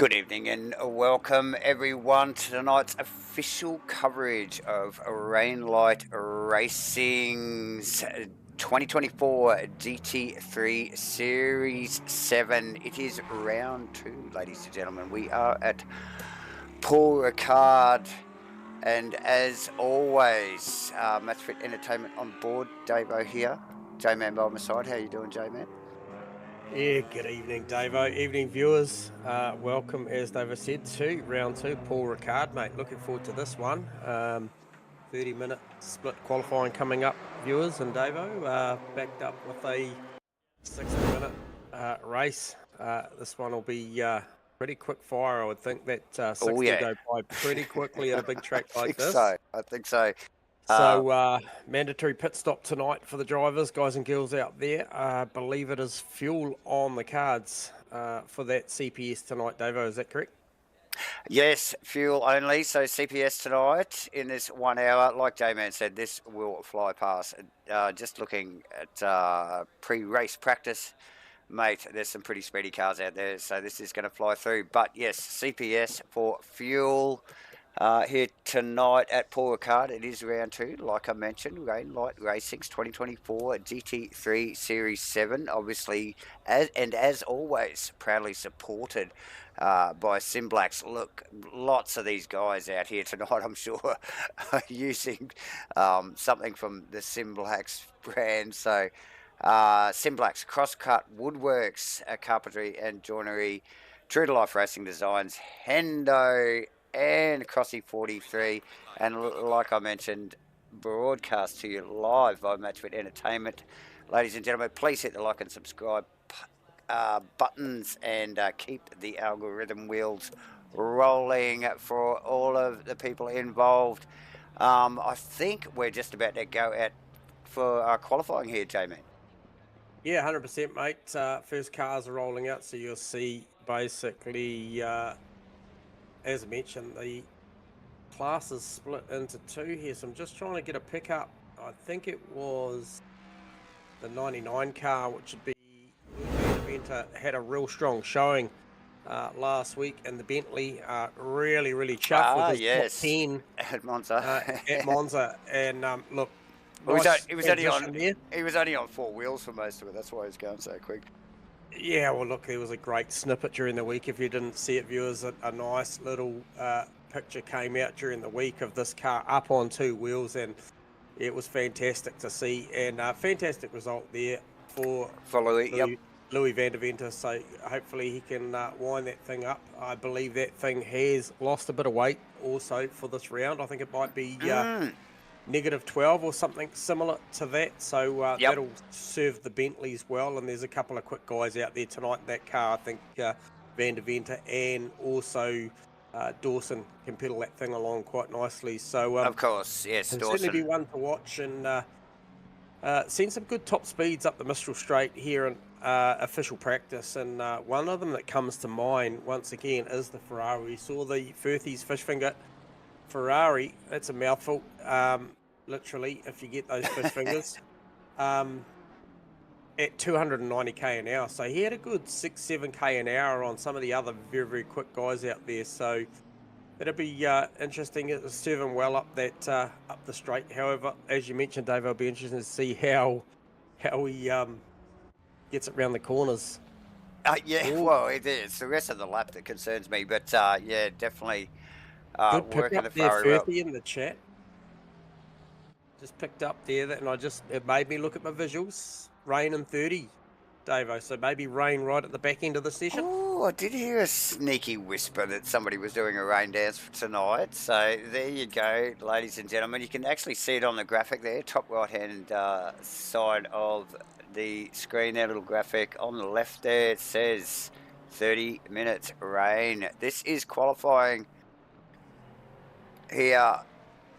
Good evening and welcome everyone to tonight's official coverage of Rainlight Racing's 2024 GT3 Series 7. It is round 2, ladies and gentlemen. We are at Paul Ricard, and as always, MATCHFIT Entertainment on board. Davo here, J-Man by my side. How you doing, J-Man? Yeah, good evening, Davo. Evening, viewers. Welcome, as Davo said, to round 2. Paul Ricard, mate. Looking forward to this one. 30-minute split qualifying coming up, viewers, and Davo backed up with a 60-minute race. This one will be pretty quick fire. I would think that 60 will go by pretty quickly at a big track like this. I think so. So, mandatory pit stop tonight for the drivers, guys and girls out there. I believe it is fuel on the cards for that CPS tonight, Davo. Is that correct? Yes, fuel only. So CPS tonight in this 1 hour. Like J-Man said, this will fly past. Just looking at pre-race practice, mate, there's some pretty speedy cars out there. So this is going to fly through. But yes, CPS for fuel. Here tonight at Paul Ricard. It is round 2, like I mentioned, Rainlight Racing's 2024 GT3 Series 7, obviously, as always, proudly supported by SIMBLACKS. Look, lots of these guys out here tonight, I'm sure, are using something from the SIMBLACKS brand. So, SIMBLACKS, CROSSCUT, Woodworks, Carpentry and Joinery, True to Life Racing Designs, HENDO, and Crossy 43, and like I mentioned, broadcast to you live by MATCHFIT Entertainment. Ladies and gentlemen, please hit the like and subscribe buttons and keep the algorithm wheels rolling for all of the people involved. I think we're just about to go out for our qualifying here, J-Man. Yeah, 100%, mate. First cars are rolling out, so you'll see basically, as I mentioned, the classes split into 2 here. So I'm just trying to get a pickup. I think it was the 99 car, which would be Venter, had a real strong showing last week, and the Bentley really chuffed with his top 10 at Monza. at Monza. And look, he was only on 4 wheels for most of it. That's why he's going so quick. Yeah, well, look, there was a great snippet during the week. If you didn't see it, viewers, a nice little picture came out during the week of this car up on 2 wheels, and it was fantastic to see, and fantastic result there for Louis van der Venter. So hopefully he can wind that thing up. I believe that thing has lost a bit of weight also for this round. I think it might be -12 or something similar to that, so that'll serve the Bentleys well. And there's a couple of quick guys out there tonight in that car. I think Van der Venter and also Dawson can pedal that thing along quite nicely. So of course, yes, Dawson certainly be one to watch, and seen some good top speeds up the Mistral Straight here in official practice. And one of them that comes to mind once again is the Ferrari. We saw the Firthy's fish finger Ferrari. That's a mouthful, literally, if you get those fish fingers, at 290k an hour. So he had a good 6-7k an hour on some of the other very quick guys out there. So it'll be interesting. It'll serve him well up that up the straight. However, as you mentioned, Dave, it'll be interesting to see how he gets it around the corners. Well, it is the rest of the lap that concerns me, but yeah, definitely. Good pick up there, Firthy, in the chat. Just picked up there, and it made me look at my visuals. Rain and 30, Davo. So maybe rain right at the back end of the session. Oh, I did hear a sneaky whisper that somebody was doing a rain dance for tonight. So there you go, ladies and gentlemen. You can actually see it on the graphic there, top right-hand side of the screen. That little graphic on the left there, it says 30 minutes rain. This is qualifying here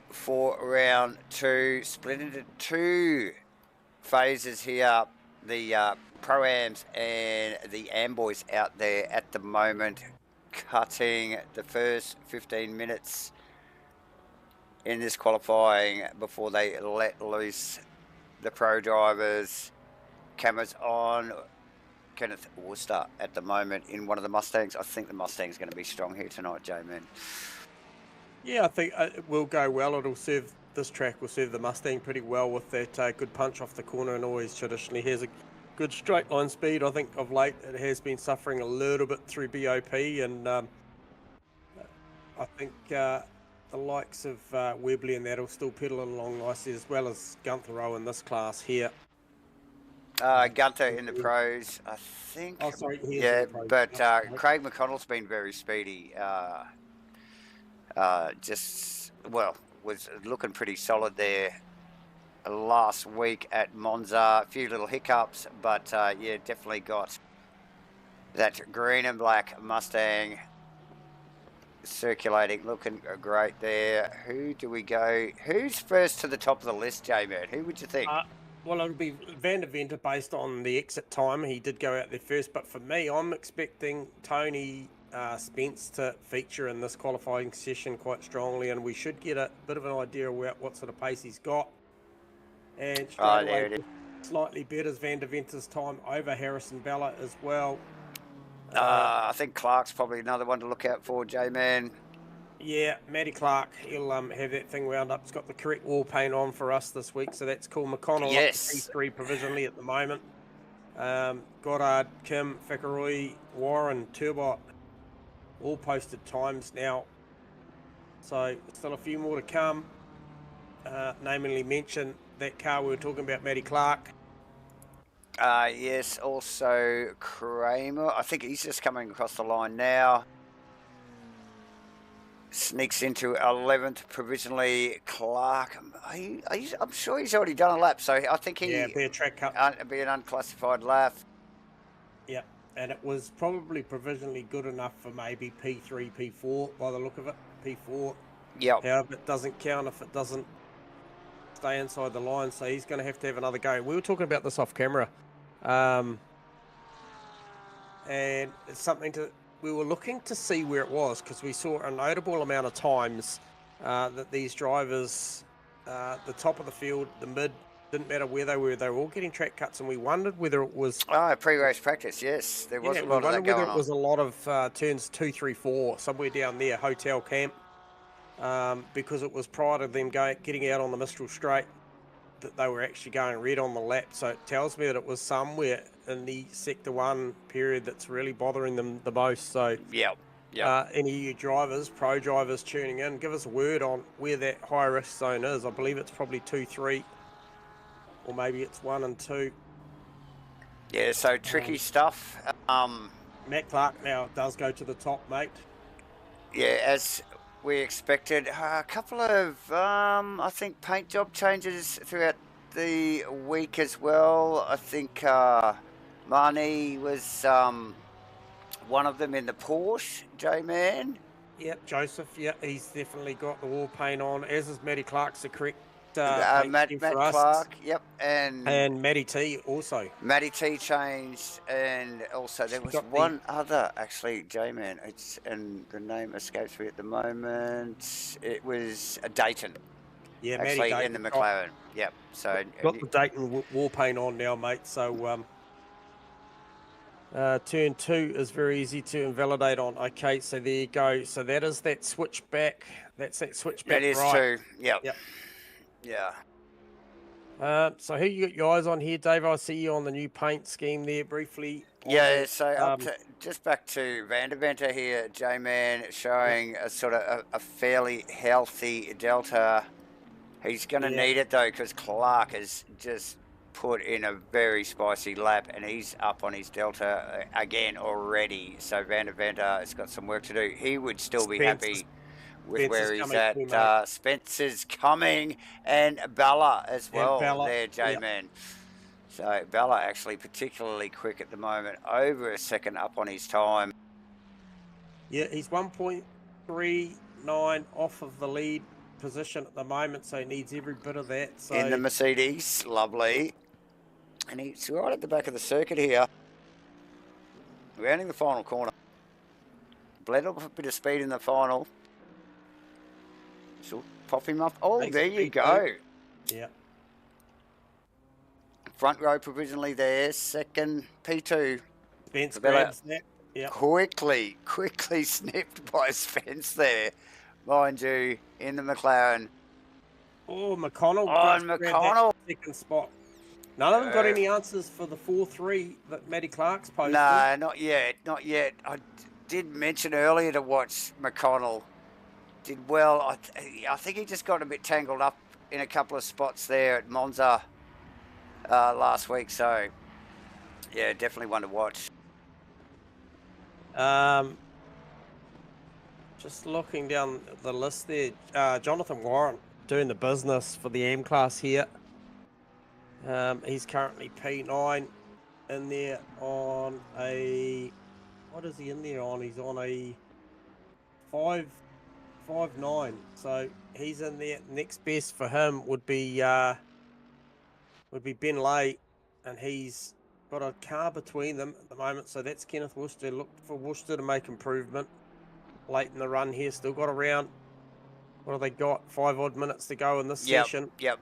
for round 2, split into 2 phases here. The Pro-Ams and the Amboys out there at the moment, cutting the first 15 minutes in this qualifying before they let loose the pro drivers. Cameras on, Kenneth Worcester at the moment in one of the Mustangs. I think the Mustang's going to be strong here tonight, J-Man. Yeah, I think it will go well. It'll serve, this track will serve the Mustang pretty well with that good punch off the corner, and always traditionally has a good straight line speed. I think of late it has been suffering a little bit through BOP, and I think the likes of Webley and that will still pedal along nicely, as well as Gunther Rowe in this class here. Gunther in the pros, I think. Oh, sorry, yeah, but Craig McConnell's been very speedy. Was looking pretty solid there last week at Monza. A few little hiccups, but yeah, definitely got that green and black Mustang circulating, looking great there. Who do we go? Who's first to the top of the list, J-Man? Who would you think? Well, it'll be Van der Venter based on the exit time. He did go out there first, but for me, I'm expecting Tony Spence to feature in this qualifying session quite strongly, and we should get a bit of an idea of what sort of pace he's got. And straight away, slightly better as Van der Venter's time over Harrison Bella as well. I think Clark's probably another one to look out for, J-Man. Yeah, Matty Clark, he'll have that thing wound up. He's got the correct wall paint on for us this week, so that's cool. McConnell yes. up to P3 provisionally at the moment. Goddard, Kim, Whakaroy, Warren, Turbot, all posted times now. So still a few more to come. Namely mention that car we were talking about, Matty Clark. Yes, also Kramer. I think he's just coming across the line now. Sneaks into 11th provisionally. Clark, I'm sure he's already done a lap, so I think he... Yeah, be a track cut. Be an unclassified lap. Yeah, and it was probably provisionally good enough for maybe P3, P4 by the look of it. P4. Yep. However, it doesn't count if it doesn't stay inside the line, so he's going to have another go. We were talking about this off camera, and it's something we were looking to see where it was, because we saw a notable amount of times that these drivers, the top of the field, the mid, didn't matter where they were all getting track cuts, and we wondered whether it was... pre-race practice, yes. There was a lot of that going on. We wondered whether it was a lot of turns 2, 3, 4, somewhere down there, hotel camp, because it was prior to them getting out on the Mistral Straight that they were actually going red on the lap. So it tells me that it was somewhere in the Sector 1 period that's really bothering them the most. So any of you drivers, pro drivers tuning in, give us a word on where that high risk zone is. I believe it's probably 2, 3, or maybe it's 1 and 2. Yeah, so tricky stuff. Matt Clark now does go to the top, mate. Yeah, as we expected. A couple of, I think, paint job changes throughout the week as well. I think Marnie was one of them in the Porsche, J-Man. Yep, Joseph, yeah, he's definitely got the wall paint on, as is Matty Clark's the correct Matt Clark, yep, and Matty T also. Matty T changed, and also there was one other actually, J-Man. And the name escapes me at the moment. It was a Dayton. Yeah, actually Matty in the McLaren. Yep. So got the Dayton wall paint on now, mate. So turn 2 is very easy to invalidate on. Okay, so there you go. So that is that switchback. That's that switchback. That is right. 2. Yep. Yep. Yeah. So who you got your eyes on here, Dave? I see you on the new paint scheme there briefly. Yeah, so just back to Van der Venter here, J-Man, showing a sort of a fairly healthy Delta. He's going to need it though, because Clark has just put in a very spicy lap, and he's up on his Delta again already. So Van der Venter has got some work to do. He would still be happy with where he's at. Spencer's coming, and Bella as well there, J-Man. So Bella actually particularly quick at the moment, over a second up on his time. Yeah, he's 1.39 off of the lead position at the moment, so he needs every bit of that. So in the Mercedes, lovely. And he's right at the back of the circuit here. Rounding the final corner. Bled up a bit of speed in the final. So pop him up. Oh, there you go. Yeah. Front row provisionally there. Second, P2. Spence Bella grabs that. Yeah. quickly snipped by Spence there, mind you, in the McLaren. Oh, McConnell On gets grabbed that McConnell. second spot. None of them got any answers for the 4-3 that Matty Clark's posted. No, not yet. I did mention earlier to watch McConnell. Did well. I think he just got a bit tangled up in a couple of spots there at Monza last week. So, yeah, definitely one to watch. Just looking down the list there, Jonathan Warren doing the business for the M class here. He's currently P9 in there on a, what is he in there on? He's on a 5.9. So he's in there. Next best for him would be Ben Lay, and he's got a car between them at the moment. So that's Kenneth Worcester. Look for Worcester to make improvement late in the run here. Still got around, what have they got? 5 odd minutes to go in this session. Yep.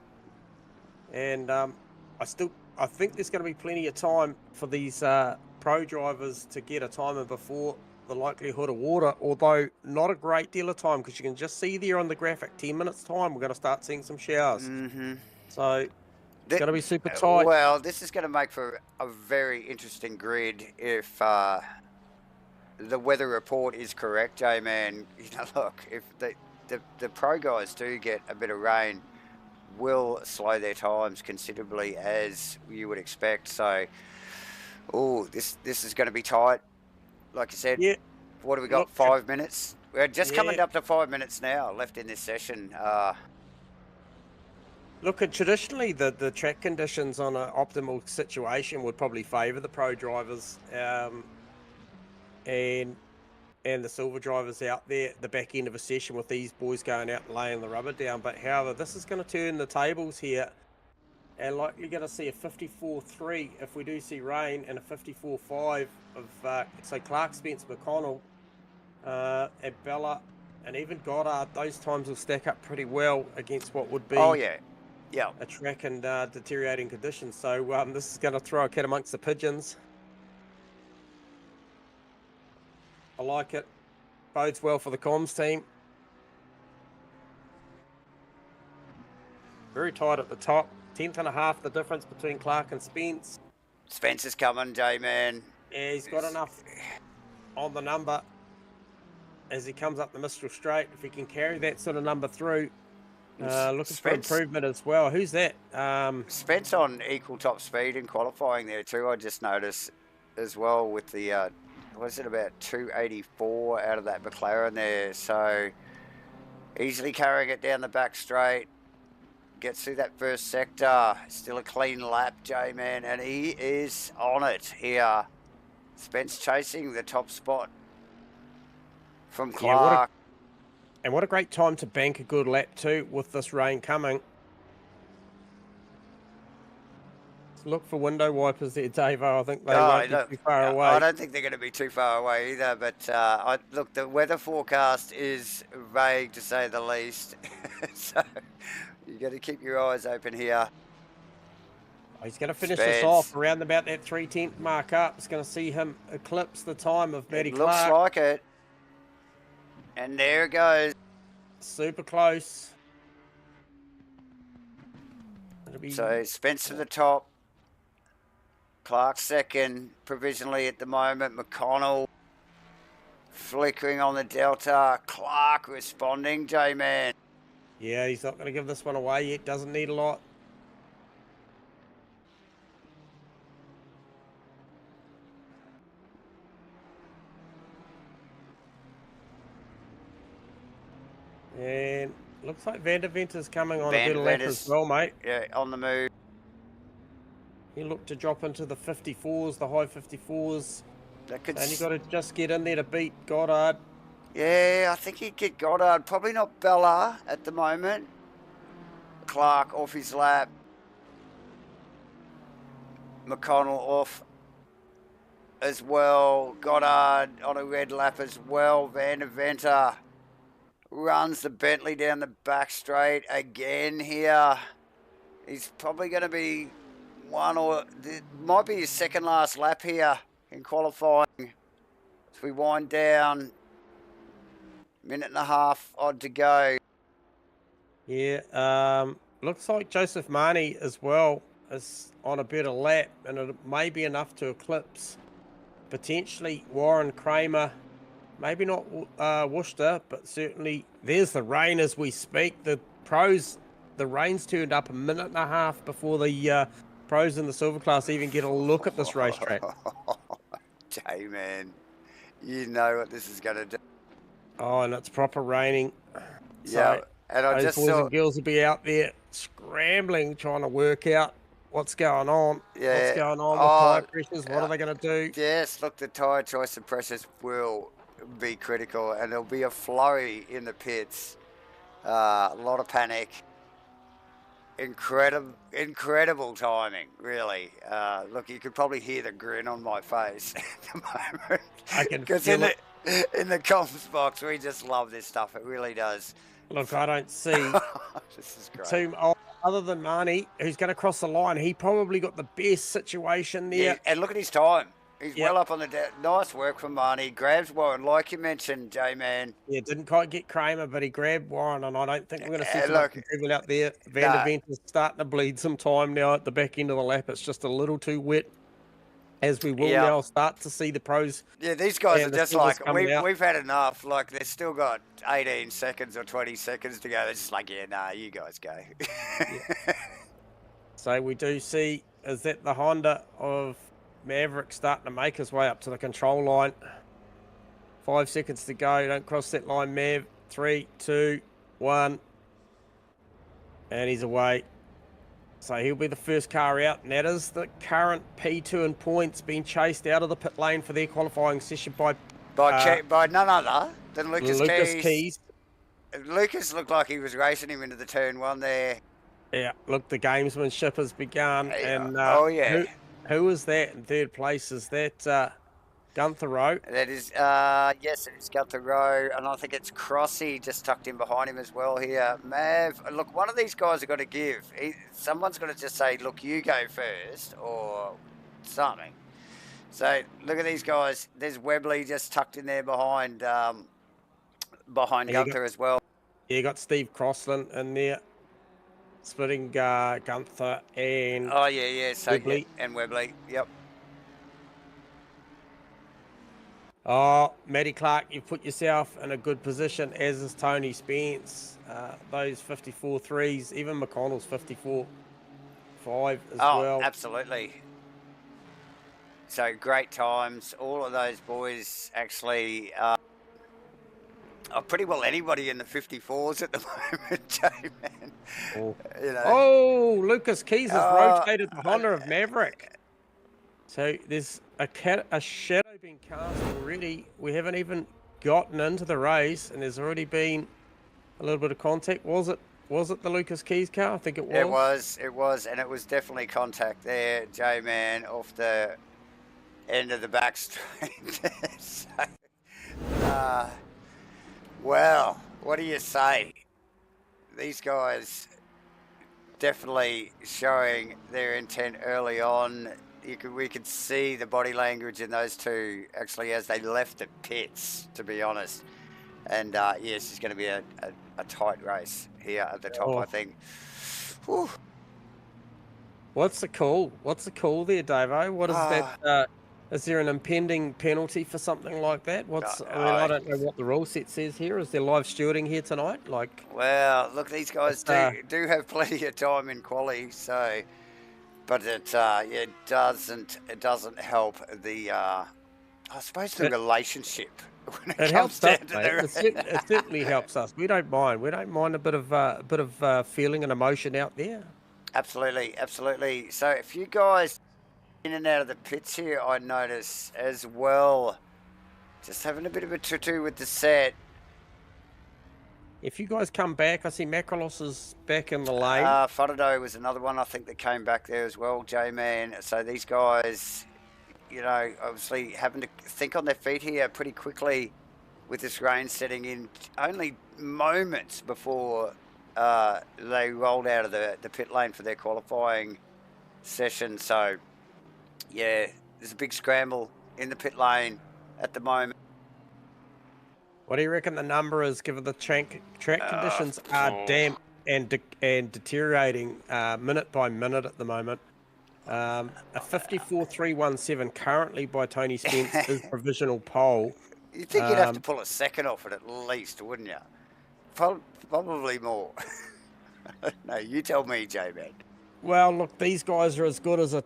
And I think there's going to be plenty of time for these pro drivers to get a timer before the likelihood of water, although not a great deal of time, because you can just see there on the graphic 10 minutes time we're going to start seeing some showers. So it's going to be super tight. Well, this is going to make for a very interesting grid if the weather report is correct, J-Man. You know, look, if the pro guys do get a bit of rain, will slow their times considerably, as you would expect. So, this is going to be tight. Like you said, Yeah. What have we got? Look, 5 minutes? We're just coming up to 5 minutes now left in this session. Look, traditionally the track conditions on an optimal situation would probably favour the pro drivers and the silver drivers out there at the back end of a session, with these boys going out and laying the rubber down. But however, this is going to turn the tables here, and likely going to see a 54.3 if we do see rain, and a 54.5 of so Clark, Spence, McConnell, and Bella, and even Goddard. Those times will stack up pretty well against what would be a track and deteriorating conditions. So this is going to throw a cat amongst the pigeons. I like it. Bodes well for the comms team. Very tight at the top. 10.5 the difference between Clark and Spence. Spence is coming, J-Man. Yeah, he's got enough on the number as he comes up the Mistral Straight. If he can carry that sort of number through, looking for improvement as well. Who's that? Spence on equal top speed in qualifying there too. I just noticed as well with the was it about 284 out of that McLaren there, so easily carrying it down the back straight, gets through that first sector. Still a clean lap, J-Man, and he is on it here. Spence chasing the top spot from Clark. And what a great time to bank a good lap too with this rain coming. Look for window wipers there, Dave. I think they won't be too far away. I don't think they're going to be too far away either. But look, the weather forecast is vague to say the least. So you got to keep your eyes open here. He's going to finish this off around about that 3/10 mark up. It's going to see him eclipse the time of Matty Clark. Looks like it. And there it goes. Super close. So Spence to the top. Clark second, provisionally at the moment. McConnell flickering on the delta. Clark responding, J-Man. Yeah, he's not going to give this one away yet. Doesn't need a lot. And looks like Van der Venter's coming on a bit of lap as well, mate. Yeah, on the move. He looked to drop into the 54s, the high 54s. And you got to just get in there to beat Goddard. Yeah, I think he'd get Goddard. Probably not Bella at the moment. Clark off his lap. McConnell off as well. Goddard on a red lap as well. Van der Venter runs the Bentley down the back straight again here. He's probably going to be might be his second last lap here in qualifying. As we wind down, minute and a half odd to go. Yeah, looks like Joseph Marnie as well is on a better lap, and it may be enough to eclipse potentially Warren Kramer. Maybe not Worcester, but certainly there's the rain as we speak. The rain's turned up a minute and a half before the pros in the silver class even get a look at this racetrack. J-Man, you know what this is going to do. Oh, and it's proper raining. Yeah, So and I those just boys saw... and girls will be out there scrambling, trying to work out what's going on. Yeah. What's going on with tyre pressures? What are they going to do? Yes, look, the tyre choice and pressures will be critical, and there'll be a flurry in the pits. A lot of panic. Incredible timing, really. Look, you could probably hear the grin on my face at the moment. I can because feel it. In the comms box, we just love this stuff. It really does. Look, I don't see this is great. too other than Marnie, who's going to cross the line. He probably got the best situation there. Yeah, and look at his time. He's well up on the nice work from Marnie. Grabs Warren, like you mentioned, J-Man. Yeah, didn't quite get Kramer, but he grabbed Warren, and I don't think we're going to see too much people out there. Van der Vent is starting to bleed some time now at the back end of the lap. It's just a little too wet, as we will now start to see the pros. Yeah, these guys are just like, we've had enough. Like, they've still got 18 seconds or 20 seconds to go. They're just like, yeah, nah, you guys go. So we do see, is that the Honda of Maverick starting to make his way up to the control line. 5 seconds to go. Don't cross that line, Mav. 3, 2, 1. And he's away. So he'll be the first car out. And that is the current P2 in points, being chased out of the pit lane for their qualifying session by none other than Lucas Keys. Lucas looked like he was racing him into the turn one there. Yeah, look, the gamesmanship has begun. And who is that in third place? Is that Gunther Rowe? That is, yes, it is Gunther Rowe, and I think it's Crossy just tucked in behind him as well here. Mav, look, one of these guys have got to give. Someone's got to just say, look, you go first, or something. So, look at these guys. There's Webley just tucked in there behind Gunther as well. Yeah, you got Steve Crossland in there, splitting Gunther and so Webley. And Webley, yep. Oh, Matty Clark, you've put yourself in a good position, as is Tony Spence. Those 54.3s, even McConnell's 54.5 as well. Oh, absolutely. So great times. All of those boys actually pretty well anybody in the 54s at the moment, J-Man. Oh. You know. Oh, Lucas Keys has rotated the Honda of Maverick. So there's a shadow being cast already. We haven't even gotten into the race, and there's already been a little bit of contact. Was it the Lucas Keys car? I think it was. It was, and it was definitely contact there, J-Man, off the end of the back straight. So, well, what do you say? These guys definitely showing their intent early on. We could see the body language in those two actually as they left the pits, to be honest. And yes, it's going to be a tight race here at the top, I think. Whew. What's the call? What's the call there, Davo? What is that? Is there an impending penalty for something like that? I don't know what the rule set says here. Is there live stewarding here tonight? Well, look, these guys do have plenty of time in quali, so. But it doesn't help the I suppose the relationship when it comes down to it certainly helps us. We don't mind. We don't mind a bit of feeling and emotion out there. Absolutely. So if you guys in and out of the pits here, I notice as well, just having a bit of a tutu with the set. If you guys come back, I see Macrolos is back in the lane. Fudado was another one, I think, that came back there as well, J-Man. So these guys, you know, obviously having to think on their feet here pretty quickly with this rain setting in only moments before they rolled out of the pit lane for their qualifying session. So, yeah, there's a big scramble in the pit lane at the moment. What do you reckon the number is, given the track conditions are damp and deteriorating minute by minute at the moment? A 54.317 currently by Tony Spence is provisional pole. You'd think you'd have to pull a second off it at least, wouldn't you? Probably more. No, you tell me, J-Man. Well, look, these guys are as good as a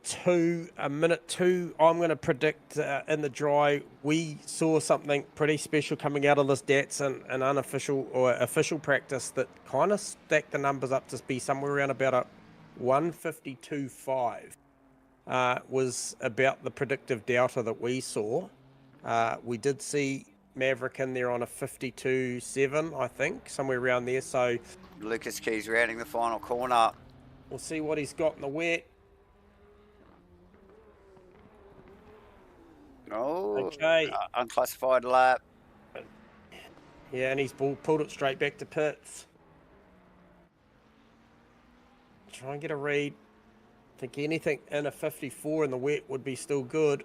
minute two. I'm going to predict in the dry. We saw something pretty special coming out of this Datsun, an unofficial or official practice that kind of stacked the numbers up to be somewhere around about a 152.5. Was about the predictive delta that we saw. We did see Maverick in there on a 52.7, I think, somewhere around there. So Lucas Keys rounding the final corner. We'll see what he's got in the wet. Oh, okay. Unclassified lap. Yeah, and he's pulled it straight back to pits. Try and get a read. I think anything in a 54 in the wet would be still good.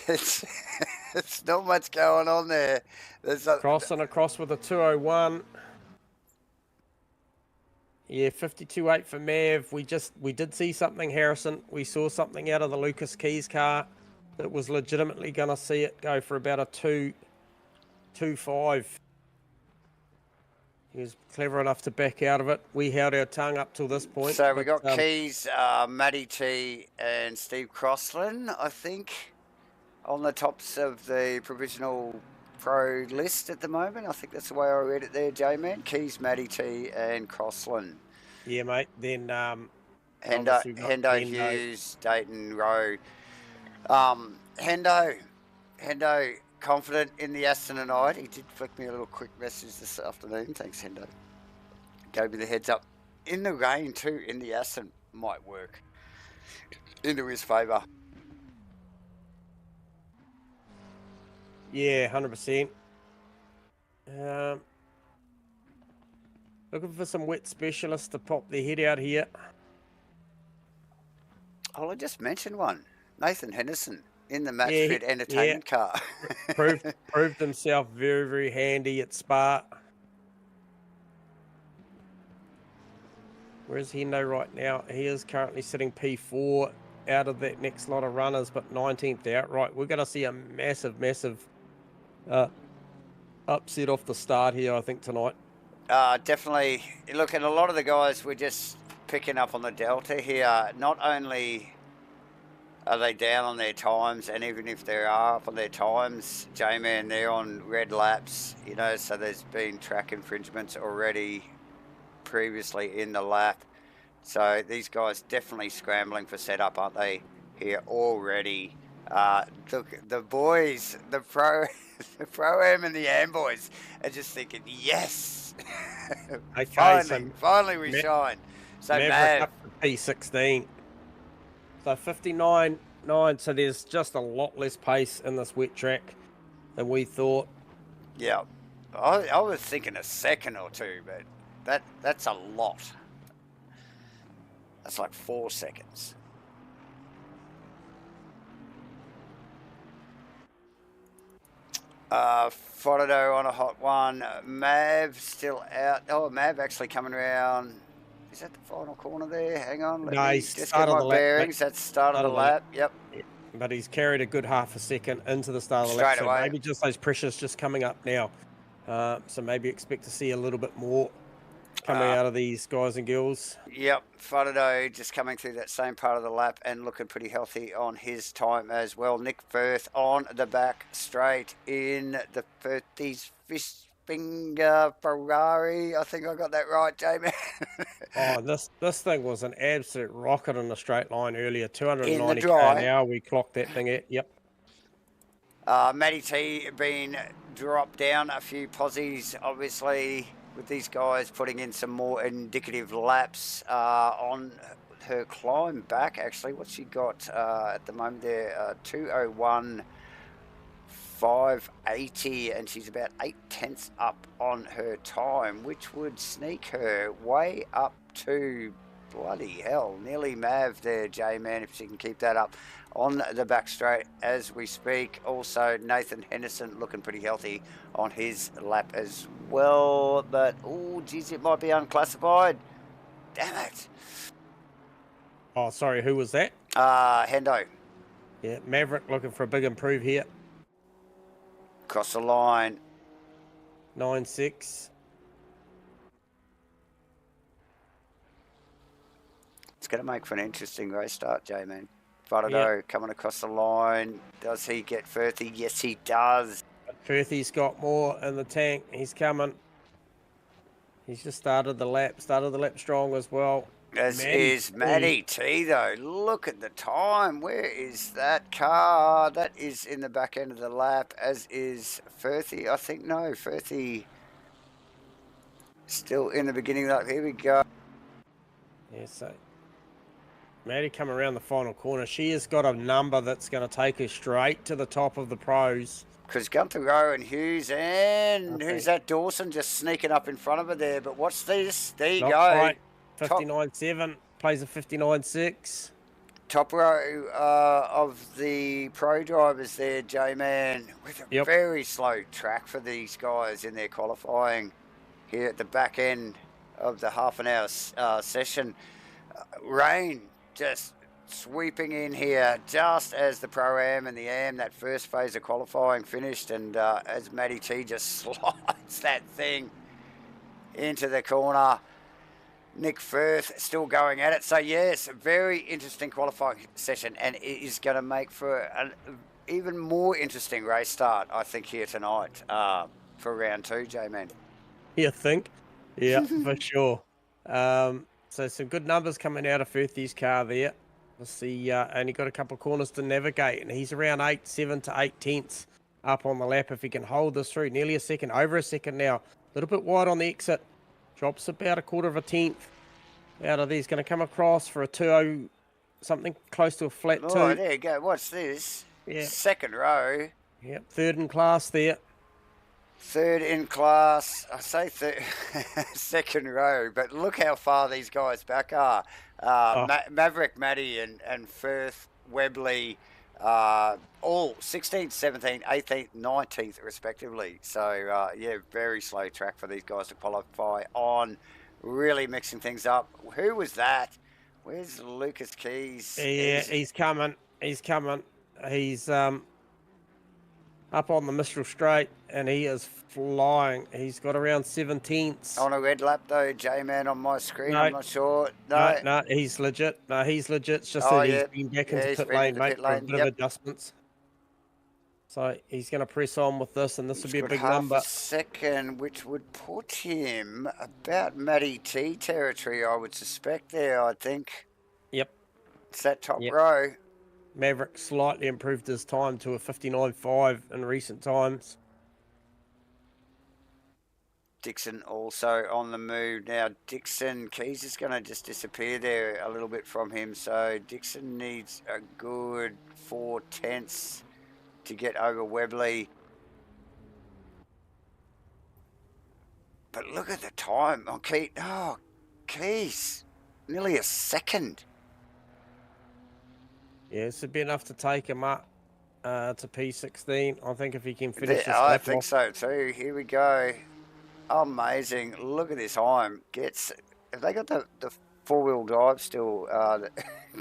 It's not much going on there. There's crossing across with a 201. Yeah, 52.8 for Mav. We did see something, Harrison. We saw something out of the Lucas Keys car that was legitimately going to see it go for about a 2.25. He was clever enough to back out of it. We held our tongue up till this point. So we got Keys, Matty T and Steve Crossland, I think, on the tops of the provisional pro list at the moment. I think that's the way I read it there, J-Man. Keys, Matty T and Crossland. Yeah, mate. Then Hendo, Hughes, Dayton, Rowe. Hendo, confident in the Aston tonight. He did flick me a little quick message this afternoon. Thanks, Hendo. Gave me the heads up. In the rain too, in the Aston, might work into his favour. Yeah, 100%. Looking for some wet specialists to pop their head out here. Oh, I just mentioned one. Nathan Henderson in the MATCHFIT entertainment car. proved himself very, very handy at Spa. Where's Hendo right now? He is currently sitting P4 out of that next lot of runners, but 19th outright. We're going to see a massive, massive upset off the start here, I think, tonight. Definitely. Look, and a lot of the guys, we're just picking up on the delta here. Not only are they down on their times, and even if they are up on their times, J-Man, they're on red laps, you know, so there's been track infringements already previously in the lap. So these guys definitely scrambling for setup, aren't they, here already? Look, the boys, the Pro-Am and the Am boys are just thinking, yes! Okay, finally we shine. So Maverick up to P16. So 59.9, so there's just a lot less pace in this wet track than we thought. Yeah, I was thinking a second or two, but that's a lot. That's like 4 seconds. Frodo on a hot one. Mav still out. Oh, Mav actually coming around. Is that the final corner there? Hang on. Let me just get my bearings. That's start of the lap. Yep. Yeah. But he's carried a good half a second into the start of the lap. So maybe just those pressures just coming up now. So maybe expect to see a little bit more coming out of these guys and girls. Yep, Frodo just coming through that same part of the lap and looking pretty healthy on his time as well. Nick Firth on the back straight in the Firthy's fish finger Ferrari. I think I got that right, J-Man. Oh, this thing was an absolute rocket in a straight line earlier. 290 km an hour we clocked that thing at. Yep. Matty T being dropped down a few posies, obviously, with these guys putting in some more indicative laps on her climb back. Actually, what's she got at the moment there? 2:01.580, and she's about 8/10 up on her time, which would sneak her way up to bloody hell, nearly Mav there, J-Man, if she can keep that up on the back straight as we speak. Also, Nathan Henderson looking pretty healthy on his lap as well. But, oh, geez, it might be unclassified. Damn it. Oh, sorry, who was that? Hendo. Yeah, Maverick looking for a big improve here. Cross the line. 9.6. It's going to make for an interesting race start, J-Man. Farado coming across the line. Does he get Firthy? Yes, he does. Firthy's got more in the tank. He's coming. He's just started the lap strong as well. As is Matty T, though. Look at the time. Where is that car? That is in the back end of the lap, as is Firthy. I think, no, Firthy still in the beginning of the lap. Here we go. Yeah, so Maddie come around the final corner. She has got a number that's going to take her straight to the top of the pros. Because Gunther Rowe and Hughes, and who's that? Dawson just sneaking up in front of her there. But what's this? There you go. Right. 59.7, plays a 59.6. Top row of the pro drivers there, J-Man, with a very slow track for these guys in their qualifying here at the back end of the half an hour session. Rain just sweeping in here just as the Pro-Am and the Am, that first phase of qualifying finished, and as Matty T just slides that thing into the corner. Nick Firth still going at it. So, yes, a very interesting qualifying session, and it is going to make for an even more interesting race start, I think, here tonight for round 2, J-Man. You think? Yeah, for sure. So some good numbers coming out of Firthy's car there. We'll see, only got a couple of corners to navigate, and he's around 7 to 8 tenths up on the lap if he can hold this through. Nearly a second, over a second now. A little bit wide on the exit. Drops about a quarter of a tenth out of these. Going to come across for a 2.0, something close to a flat 2. Oh, there you go. What's this? Yeah. Second row. Yep, third in class there. Third in class. I say second row, but look how far these guys back are. Maverick, Matty, and Firth, Webley, all 16th, 17th, 18th, 19th, respectively. So, yeah, very slow track for these guys to qualify on. Really mixing things up. Who was that? Where's Lucas Keys? Yeah, he's coming. He's coming. He's up on the Mistral Straight, and he is flying. He's got around 17ths. On a red lap, though, J-Man, on my screen. No. I'm not sure. No, he's legit. No, he's legit. It's just that he's been back into pit lane, mate, for a bit of adjustments. So he's going to press on with this, and this will be a big number. Half a second, which would put him about Matty T territory, I would suspect there, I think. Yep. It's that top row. Maverick slightly improved his time to a 59.5 in recent times. Dixon also on the move. Now, Dixon, Keys is going to just disappear there a little bit from him. So, Dixon needs a good 4 tenths to get over Webley. But look at the time on Keys. Oh, Keys, nearly a second. Yeah, this would be enough to take him up to P16. I think if he can finish this I lap think off. so too. Here we go. Amazing. Look at this time. Have they got the four-wheel drive still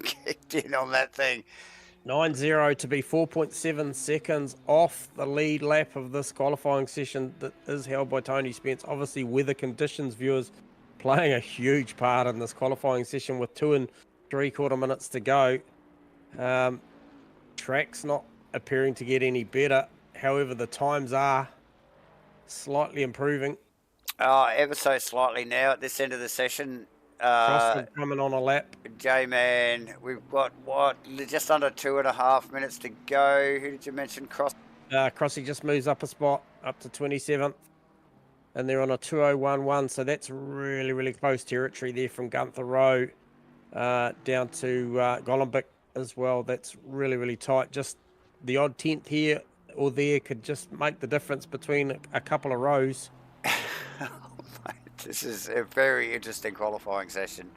kicked in on that thing? 9.0 to be 4.7 seconds off the lead lap of this qualifying session that is held by Tony Spence. Obviously, weather conditions, viewers, playing a huge part in this qualifying session with 2 3/4 minutes to go. Track's not appearing to get any better. However, the times are slightly improving. Ever so slightly now at this end of the session. CROSSCUT coming on a lap. J-Man, we've got, just under 2.5 minutes to go. Who did you mention? Crossy just moves up a spot, up to 27th. And they're on a 2.011, so that's really, really close territory there from Gunther Rowe down to Golombek as well. That's really, really tight. Just the odd tenth here or there could just make the difference between a couple of rows. This is a very interesting qualifying session.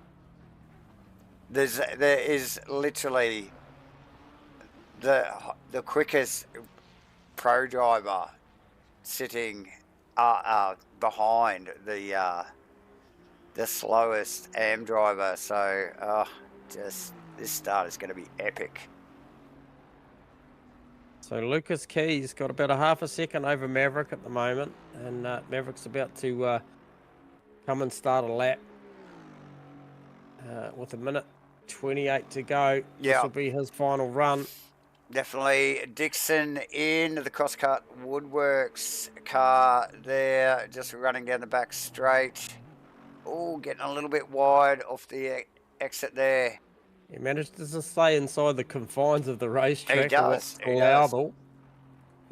there is literally the quickest pro driver sitting behind the slowest AM driver. So just this start is going to be epic. So Lucas Key's got about a half a second over Maverick at the moment, and Maverick's about to come and start a lap with a minute 28 to go. Yeah. This will be his final run. Definitely Dixon in the CrossCut Woodworks car there, just running down the back straight. Oh, getting a little bit wide off the exit there. He managed to stay inside the confines of the racetrack. He does. Allowable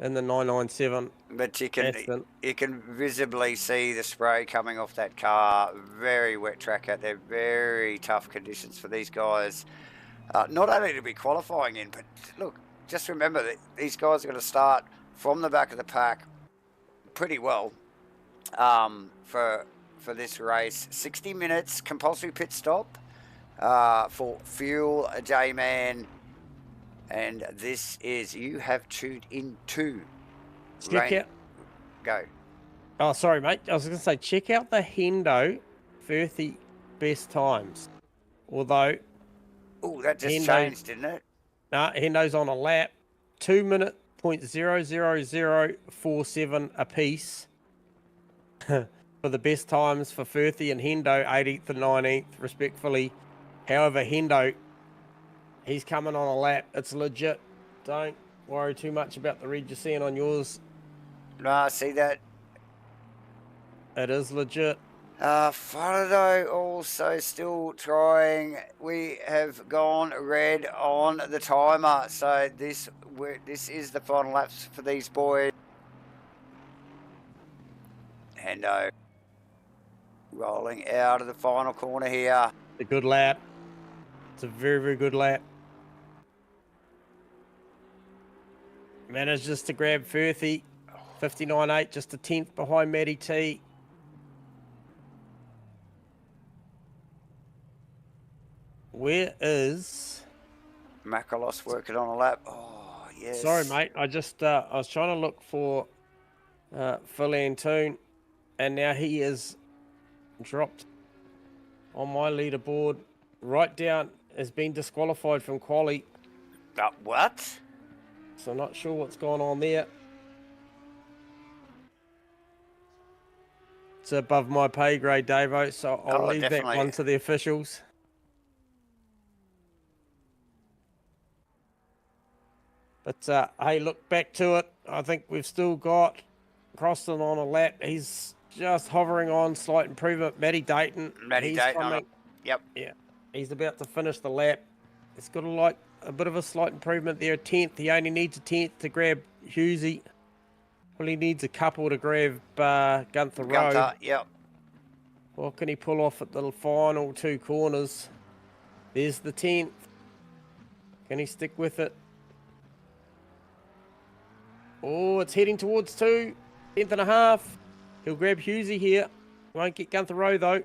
in the 997. But you can visibly see the spray coming off that car. Very wet track out there. Very tough conditions for these guys. Not only to be qualifying in, but look, just remember that these guys are going to start from the back of the pack pretty well for this race. 60 minutes compulsory pit stop for fuel, J-Man, and this is you have tuned into. Check out. Go. Oh, sorry, mate. I was going to say check out the HENDO Firthy best times. Although. Oh, that just changed, didn't it? No, Hendo's on a lap, 2 minute .00047 apiece for the best times for Firthy and Hendo, 18th and 19th, respectfully. However, Hendo, he's coming on a lap. It's legit. Don't worry too much about the red you're seeing on yours. No, I see that. It is legit. Faraday also still trying. We have gone red on the timer, so this is the final laps for these boys. Hendo rolling out of the final corner here. A good lap. It's a very, very good lap. Manages to grab Firthy. 59.8, just a 10th behind Matty T. Where is Makalos working on a lap? Oh, yes. Sorry, mate. I was trying to look for Phil Antoon, and now he is dropped on my leaderboard. Right down, has been disqualified from quali. What? So not sure what's going on there. It's above my pay grade, Davo, so I'll leave definitely. that one to the officials. But, hey, look, back to it. I think we've still got Croston on a lap. He's just hovering on slight improvement. Matty Dayton. Yep. Yeah, he's about to finish the lap. It's got a bit of a slight improvement there. 10th. He only needs a 10th to grab Husey. Well, he needs a couple to grab Gunther Rowe. Yep. What can he pull off at the final two corners? There's the 10th. Can he stick with it? Oh, it's heading towards 2. 10th and a half. He'll grab Husey here. Won't get Gunther Rowe, though.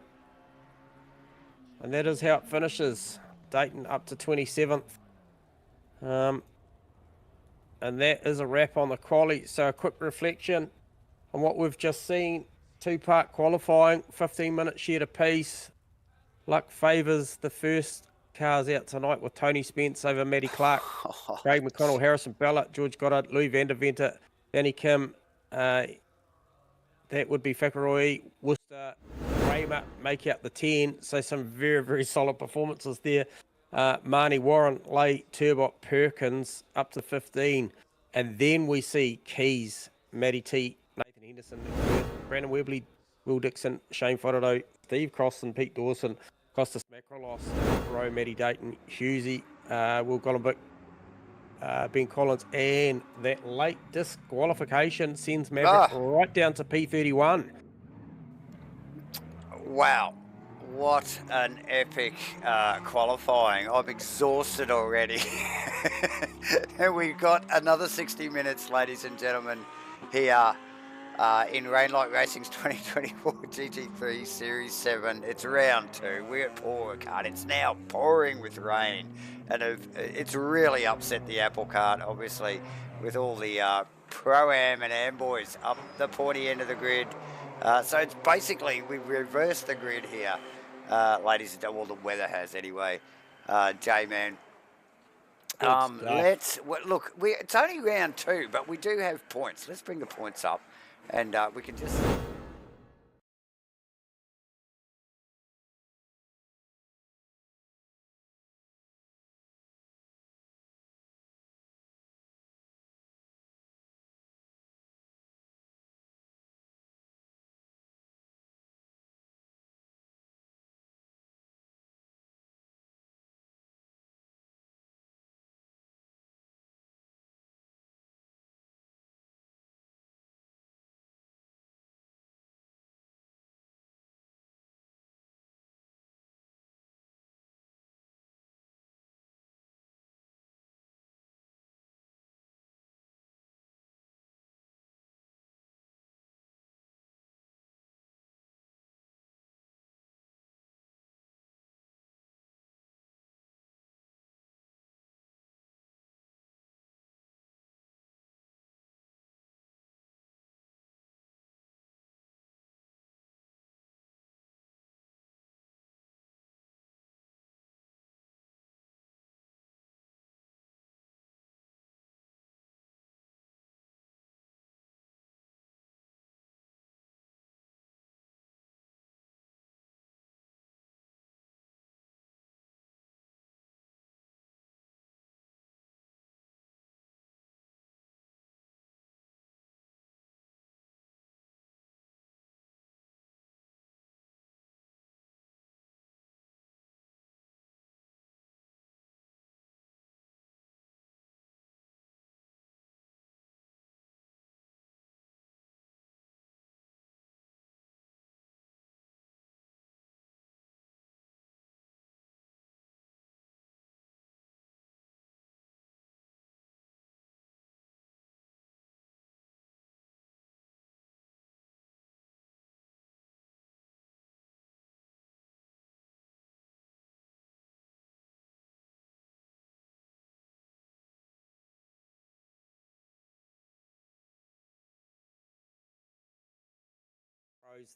And that is how it finishes. Dayton up to 27th. And that is a wrap on the quali. So a quick reflection on what we've just seen. 2-part qualifying, 15 minutes shared apiece. Luck favours the first cars out tonight with Tony Spence over Matty Clark, Craig McConnell, Harrison Ballard, George Goddard, Louis van der Venter, Danny Kim. That would be Whakaroe, Worcester, Raymer make out the 10. So some very, very solid performances there. Marnie Warren, Lay, Turbot, Perkins up to 15. And then we see Keys, Matty T, Nathan Henderson, Brandon Webley, Will Dixon, Shane Fodado, Steve Crosson, Pete Dawson, Costas Macrolos, Rowe, Matty Dayton, Husey, Will Gollenbeck, Ben Collins, and that late disqualification sends Maverick right down to P31. Wow. What an epic qualifying. I'm exhausted already. And we've got another 60 minutes, ladies and gentlemen, here in Rainlight Racing's 2024 GT3 Series 7. It's round 2. We're at Paul Ricard. It's now pouring with rain, and it's really upset the apple cart, obviously, with all the Pro-Am and Am boys up the pointy end of the grid. So it's basically, we've reversed the grid here, ladies and gentlemen. Well, the weather has anyway. J-Man. Look, it's only round 2, but we do have points. Let's bring the points up, and we can just...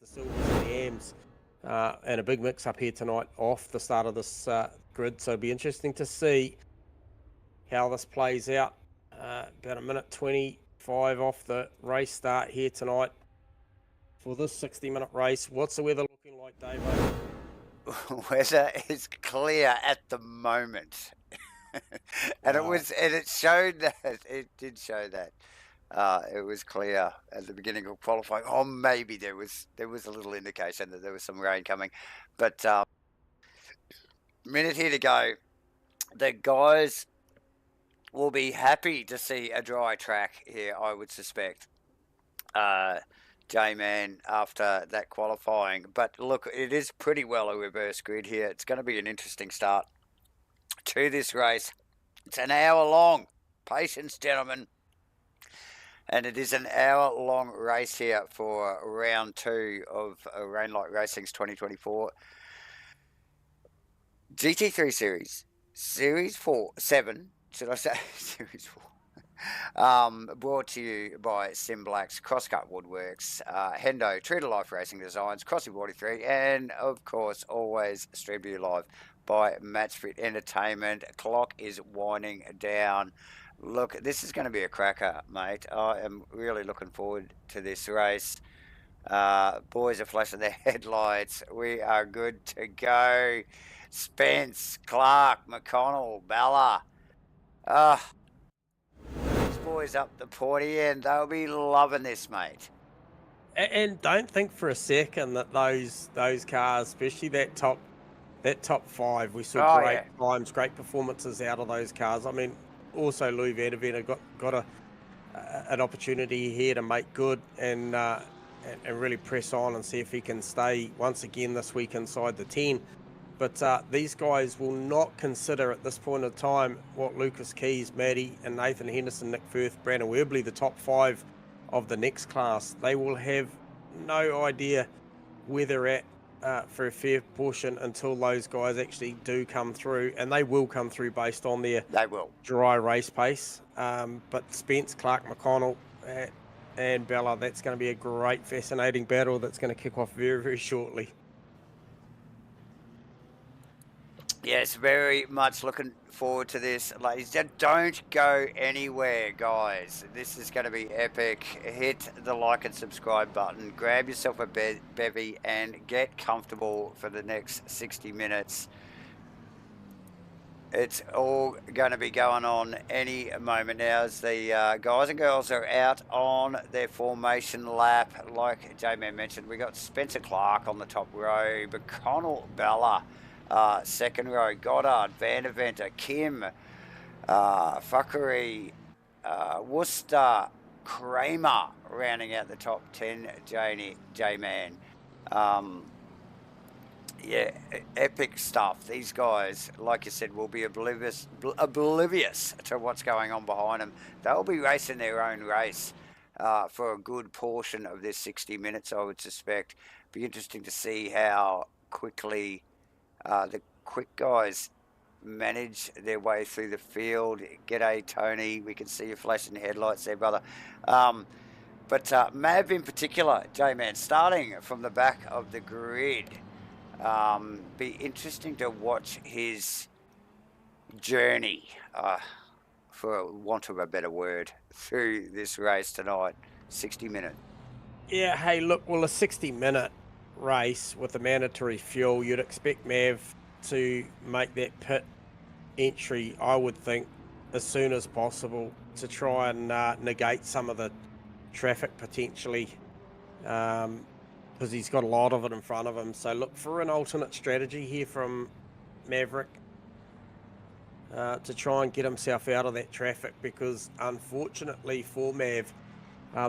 The silvers and the Ams, and a big mix up here tonight off the start of this grid, so it'll be interesting to see how this plays out. About a minute 25 off the race start here tonight for this 60-minute race. What's the weather looking like, Dave? Weather is clear at the moment. And it showed that. It did show that. It was clear at the beginning of qualifying. Oh, maybe there was a little indication that there was some rain coming, but minute here to go. The guys will be happy to see a dry track here, I would suspect. J-Man after that qualifying, but look, it is pretty well a reverse grid here. It's going to be an interesting start to this race. It's an hour long. Patience, gentlemen. And it is an hour-long race here for round 2 of Rainlight Racing's 2024 GT3 Series 7, should I say? Series 4. Brought to you by SIMBLACKS, CROSSCUT Woodworks, HENDO, True to Life Racing Designs, Crossy43, and of course, always streamed to you live by MATCHFIT Entertainment. Clock is winding down. Look, this is going to be a cracker, mate. I am really looking forward to this race. Boys are flashing their headlights. We are good to go. Spence, Clark, McConnell, Bella. These boys up the pointy end. They'll be loving this, mate. And don't think for a second that those cars, especially that top 5, we saw great times, great performances out of those cars. I mean, also Louis Vanderveen got an opportunity here to make good and really press on and see if he can stay once again this week inside the 10. But these guys will not consider at this point of time what Lucas Keys, Matty and Nathan Henderson, Nick Firth, Brandon Webley, the top 5 of the next class, they will have no idea where they're at for a fair portion until those guys actually do come through, and they will come through based on their dry race pace. But Spence, Clark, McConnell, and Bella, that's going to be a great, fascinating battle that's going to kick off very, very shortly. Yes, very much looking forward to this, ladies. Don't go anywhere, guys. This is going to be epic. Hit the like and subscribe button. Grab yourself a bevy and get comfortable for the next 60 minutes. It's all going to be going on any moment now as the guys and girls are out on their formation lap. Like J-Man mentioned, we got Spencer Clark on the top row, McConnell, Bella, second row, Goddard, Van der Venter, Kim, Fuckery, Worcester, Kramer, rounding out the top 10, J-Man. Yeah, epic stuff. These guys, like you said, will be oblivious to what's going on behind them. They'll be racing their own race for a good portion of this 60 minutes, I would suspect. Be interesting to see how quickly the quick guys manage their way through the field. G'day, Tony. We can see you flashing headlights there, brother. But Mav in particular, J-Man, starting from the back of the grid. Be interesting to watch his journey, for want of a better word, through this race tonight. 60 minute. Yeah, hey, look, well, a 60-minute race with the mandatory fuel, you'd expect Mav to make that pit entry, I would think, as soon as possible to try and negate some of the traffic potentially. Because he's got a lot of it in front of him. So look for an alternate strategy here from Maverick to try and get himself out of that traffic, because unfortunately for Mav,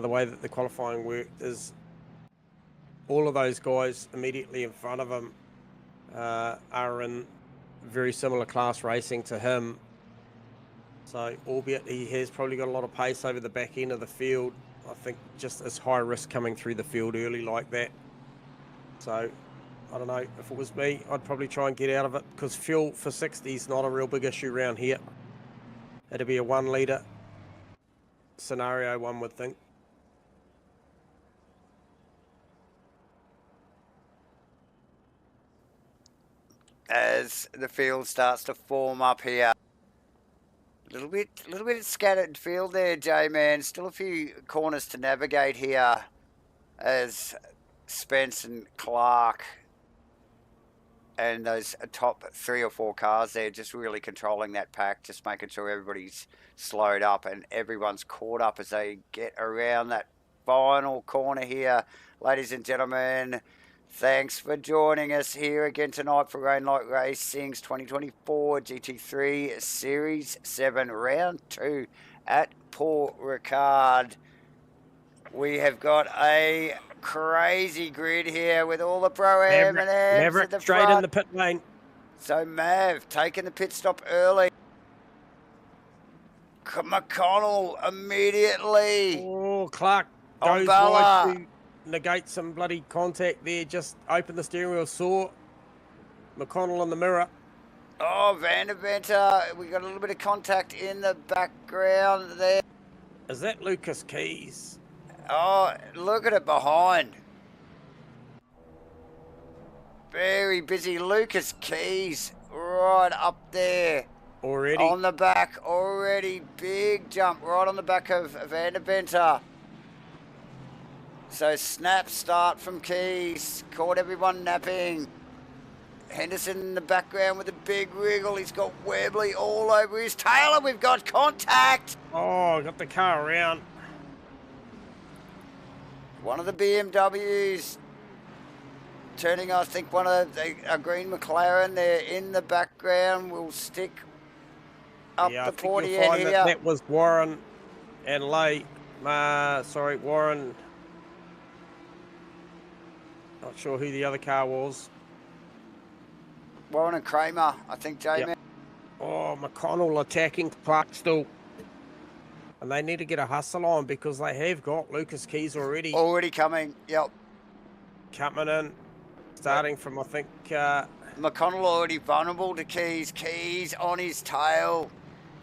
the way that the qualifying worked is all of those guys immediately in front of him are in very similar class racing to him. So albeit he has probably got a lot of pace over the back end of the field, I think just as high risk coming through the field early like that. So, I don't know, if it was me, I'd probably try and get out of it, because fuel for 60 is not a real big issue around here. It'd be a 1 litre scenario, one would think. As the field starts to form up here. A little bit scattered field there, J-Man. Still a few corners to navigate here as Spence and Clark and those top 3 or 4 cars there just really controlling that pack, just making sure everybody's slowed up and everyone's caught up as they get around that final corner here. Ladies and gentlemen, thanks for joining us here again tonight for Rain Light Racing's 2024 GT3 Series 7 Round 2 at Port Ricard. We have got a crazy grid here with all the Pro-Am and Ams at the straight front. in the pit lane. So Mav taking the pit stop early. McConnell immediately. Oh, Clark goes wide to negate some bloody contact there. Just open the steering wheel, saw McConnell in the mirror. Oh, Van der Venter, we got a little bit of contact in the background there. Is that Lucas Keys? Oh, look at it behind. Very busy. Lucas Keys right up there. Already. On the back, already. Big jump right on the back of Van der Venter. So snap start from Keys. Caught everyone napping. Henderson in the background with a big wriggle. He's got Webley all over his tail, and we've got contact. Oh, got the car around. One of the BMWs turning, I think, one of a green McLaren there in the background will stick up the porty end here. That was Warren and Lay. Warren. Not sure who the other car was. Warren and Kramer, I think, J-Man. Yep. Oh, McConnell attacking Clark still. And they need to get a hustle on because they have got Lucas Keys already coming. Yep. coming in, starting from, I think... McConnell already vulnerable to Keys. Keys on his tail.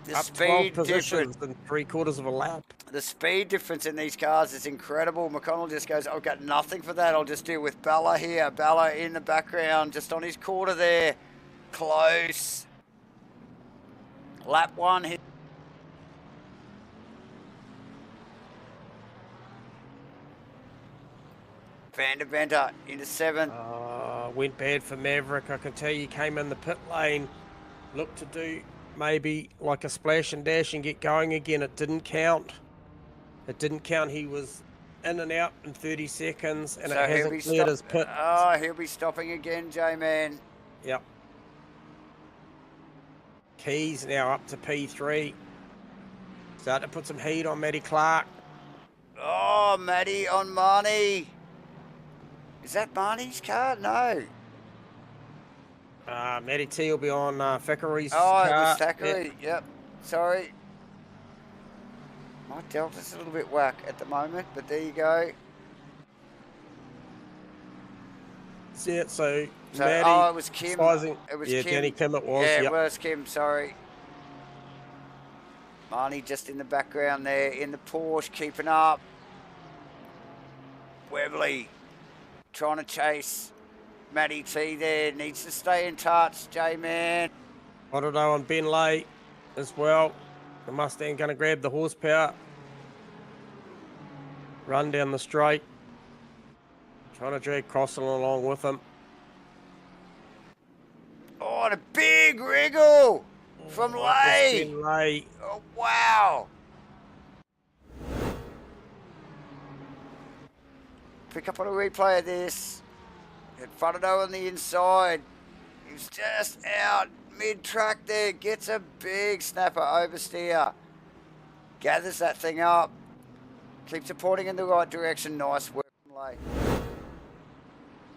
The up speed 12 positions difference. in 3/4 of a lap. The speed difference in these cars is incredible. McConnell just goes, I've got nothing for that. I'll just deal with Bella here. Bella in the background, just on his quarter there. Close. Lap 1 hit. Van der Venter into 7th. Went bad for Maverick. I can tell you, came in the pit lane, looked to do maybe like a splash and dash and get going again. It didn't count. It didn't count. He was in and out in 30 seconds, and so it hasn't cleared his pit. Oh, he'll be stopping again, J-Man. Yep. Keys now up to P3. Start to put some heat on Matty Clark. Oh, Matty on Marnie. Is that Marnie's car? No. Matty T will be on Thackeray's car. It was Thackeray. Yep. Sorry. My Delta's a little bit whack at the moment, but there you go. Yeah, so Matty, oh, it was Kim. It was Kim. Danny Kim it was. Yeah, it was Kim, sorry. Marnie just in the background there, in the Porsche, keeping up. Webley trying to chase Matty T there, needs to stay in touch, J-Man. I don't know, on Ben Lay as well. The Mustang going to grab the horsepower. Run down the straight. Trying to drag Crossland along with him. Oh, and a big wriggle from Lay. Ben Lay. Oh, wow. Pick up on a replay of this. Fronto on the inside. He's just out mid-track there. Gets a big snapper oversteer. Gathers that thing up. Keeps it pointing in the right direction. Nice work from Lay.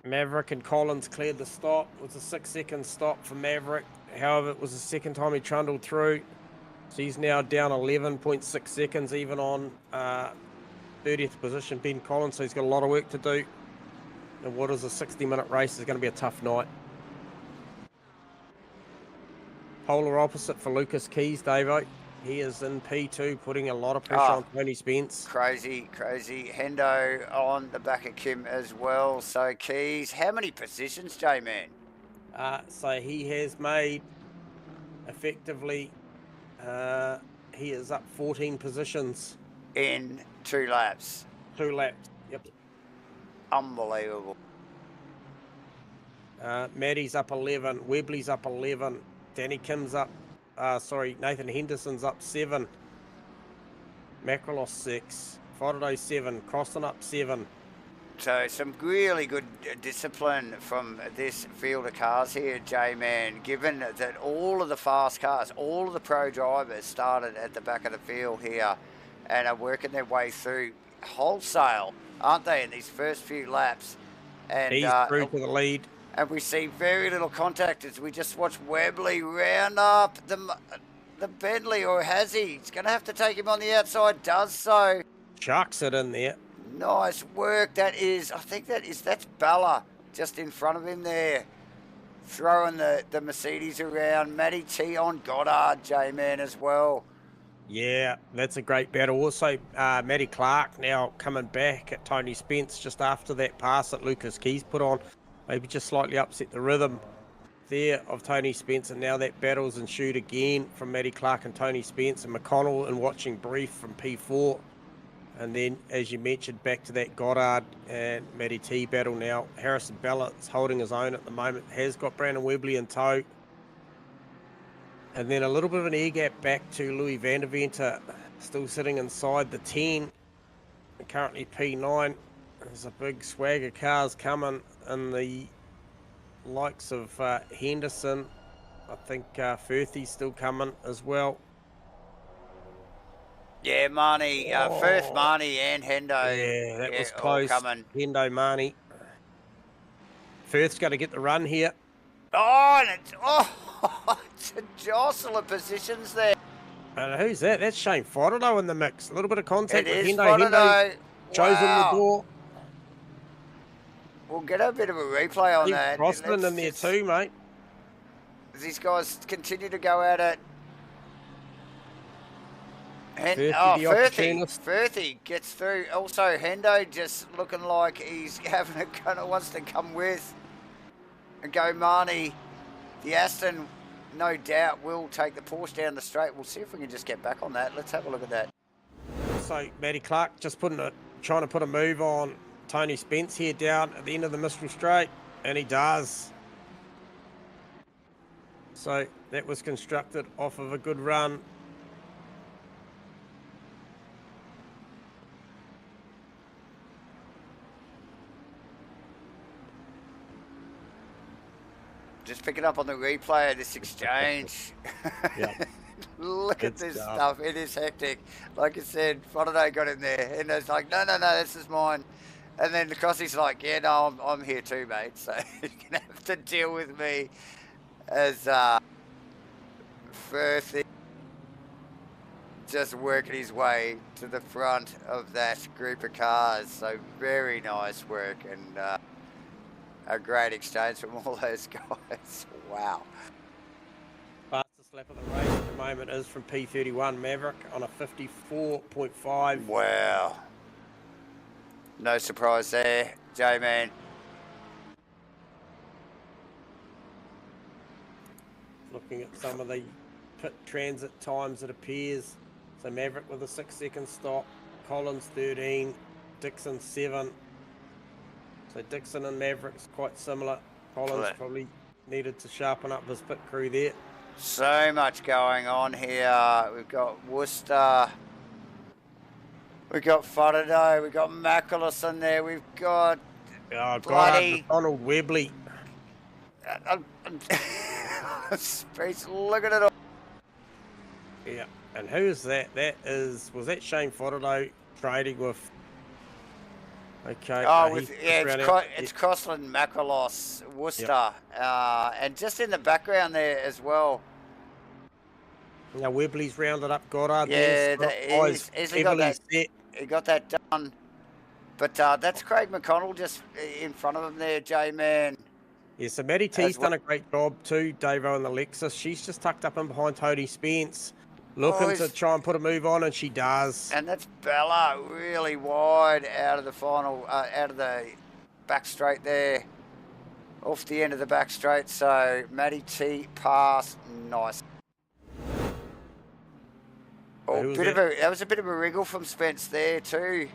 Maverick and Collins cleared the stop. It was a 6-second stop for Maverick. However, it was the second time he trundled through. So he's now down 11.6 seconds, even on 30th position, Ben Collins. So he's got a lot of work to do. And what is a 60-minute race is going to be a tough night. Polar opposite for Lucas Keys, Davo. He is in P2, putting a lot of pressure on Tony Spence. Crazy, crazy. Hendo on the back of Kim as well. So Keys, how many positions, J-Man? So he has made, effectively, he is up 14 positions. In 2 laps? 2 laps, yep. Unbelievable. Matty's up 11, Webley's up 11, Danny Kim's up, Nathan Henderson's up 7, Macrelos 6, Faraday 7, Crossan up 7. So some really good discipline from this field of cars here, J-Man, given that all of the fast cars, all of the pro drivers started at the back of the field here and are working their way through wholesale, aren't they, in these first few laps? And he's through to the lead. And we see very little contact as we just watch Webley round up the Bentley, or has he? He's going to have to take him on the outside, does so. Chucks it in there. Nice work. That is, I think that's Bella just in front of him there. Throwing the Mercedes around. Matty T on Goddard, J-Man, as well. Yeah, that's a great battle. Also, Matty Clark now coming back at Tony Spence just after that pass that Lucas Keys put on. Maybe just slightly upset the rhythm there of Tony Spence, and now that battle's ensued again from Matty Clark and Tony Spence, and McConnell and watching brief from P4. And then, as you mentioned, back to that Goddard and Matty T battle now. Harrison Bella is holding his own at the moment, has got Brandon Webley in tow. And then a little bit of an air gap back to Louis van der Venter, still sitting inside the 10, currently P9. There's a big swag of cars coming in the likes of Henderson. I think Firthy's still coming as well. Yeah, Marnie, Firth, Marnie and Hendo. Yeah, that was close. Coming. Hendo, Marnie. Firth's got to get the run here. Oh, and it's a jostle of positions there. And who's that? That's Shane Fodderlow in the mix. A little bit of contact It with is Hendo. Hendo Fodderlow. shows him the Wow. door. We'll get a bit of a replay on Steve that. Crossland in there too, mate. These guys continue to go at it. Firthy gets through. Also, Hendo just looking like he's having a kind of wants to come with and go Marnie. The Aston, no doubt, will take the Porsche down the straight. We'll see if we can just get back on that. Let's have a look at that. So Matty Clark just trying to put a move on Tony Spence here down at the end of the Mistral Straight, and he does. So that was constructed off of a good run. Just picking up on the replay of this exchange. Yeah. Look at this stuff. It is hectic. Like I said, Fodderlow got in there. And it's like, no, this is mine. And then the Crossy's like, yeah, no, I'm here too, mate. So you're going to have to deal with me as Firth just working his way to the front of that group of cars. So very nice work and a great exchange from all those guys. Wow. Fastest lap of the race at the moment is from P31 Maverick on a 54.5. Wow. No surprise there, J-Man. Looking at some of the pit transit times, it appears. So Maverick with a 6-second stop, Collins 13, Dixon 7. So Dixon and Maverick's quite similar. Collins probably needed to sharpen up his pit crew there. So much going on here. We've got Worcester. We've got Fodderlow. We've got Macalis in there. We've got bloody Donald Webley. Look at it all. Yeah, and who is that? Was that Shane Fodderlow trading with? Okay. Oh, it's Crossland, Macalis, Worcester, and just in the background there as well. Now Webley's rounded up Goddard. Yeah, he got that done. But that's Craig McConnell just in front of him there, J-Man. Yeah, so Maddie T's done a great job too, Davo and the Lexus. She's just tucked up in behind Tony Spence, looking to try and put a move on, and she does. And that's Bella really wide out of the final, out of the back straight there, off the end of the back straight. So Maddie T pass, nice. That was a bit of a wriggle from Spence there too.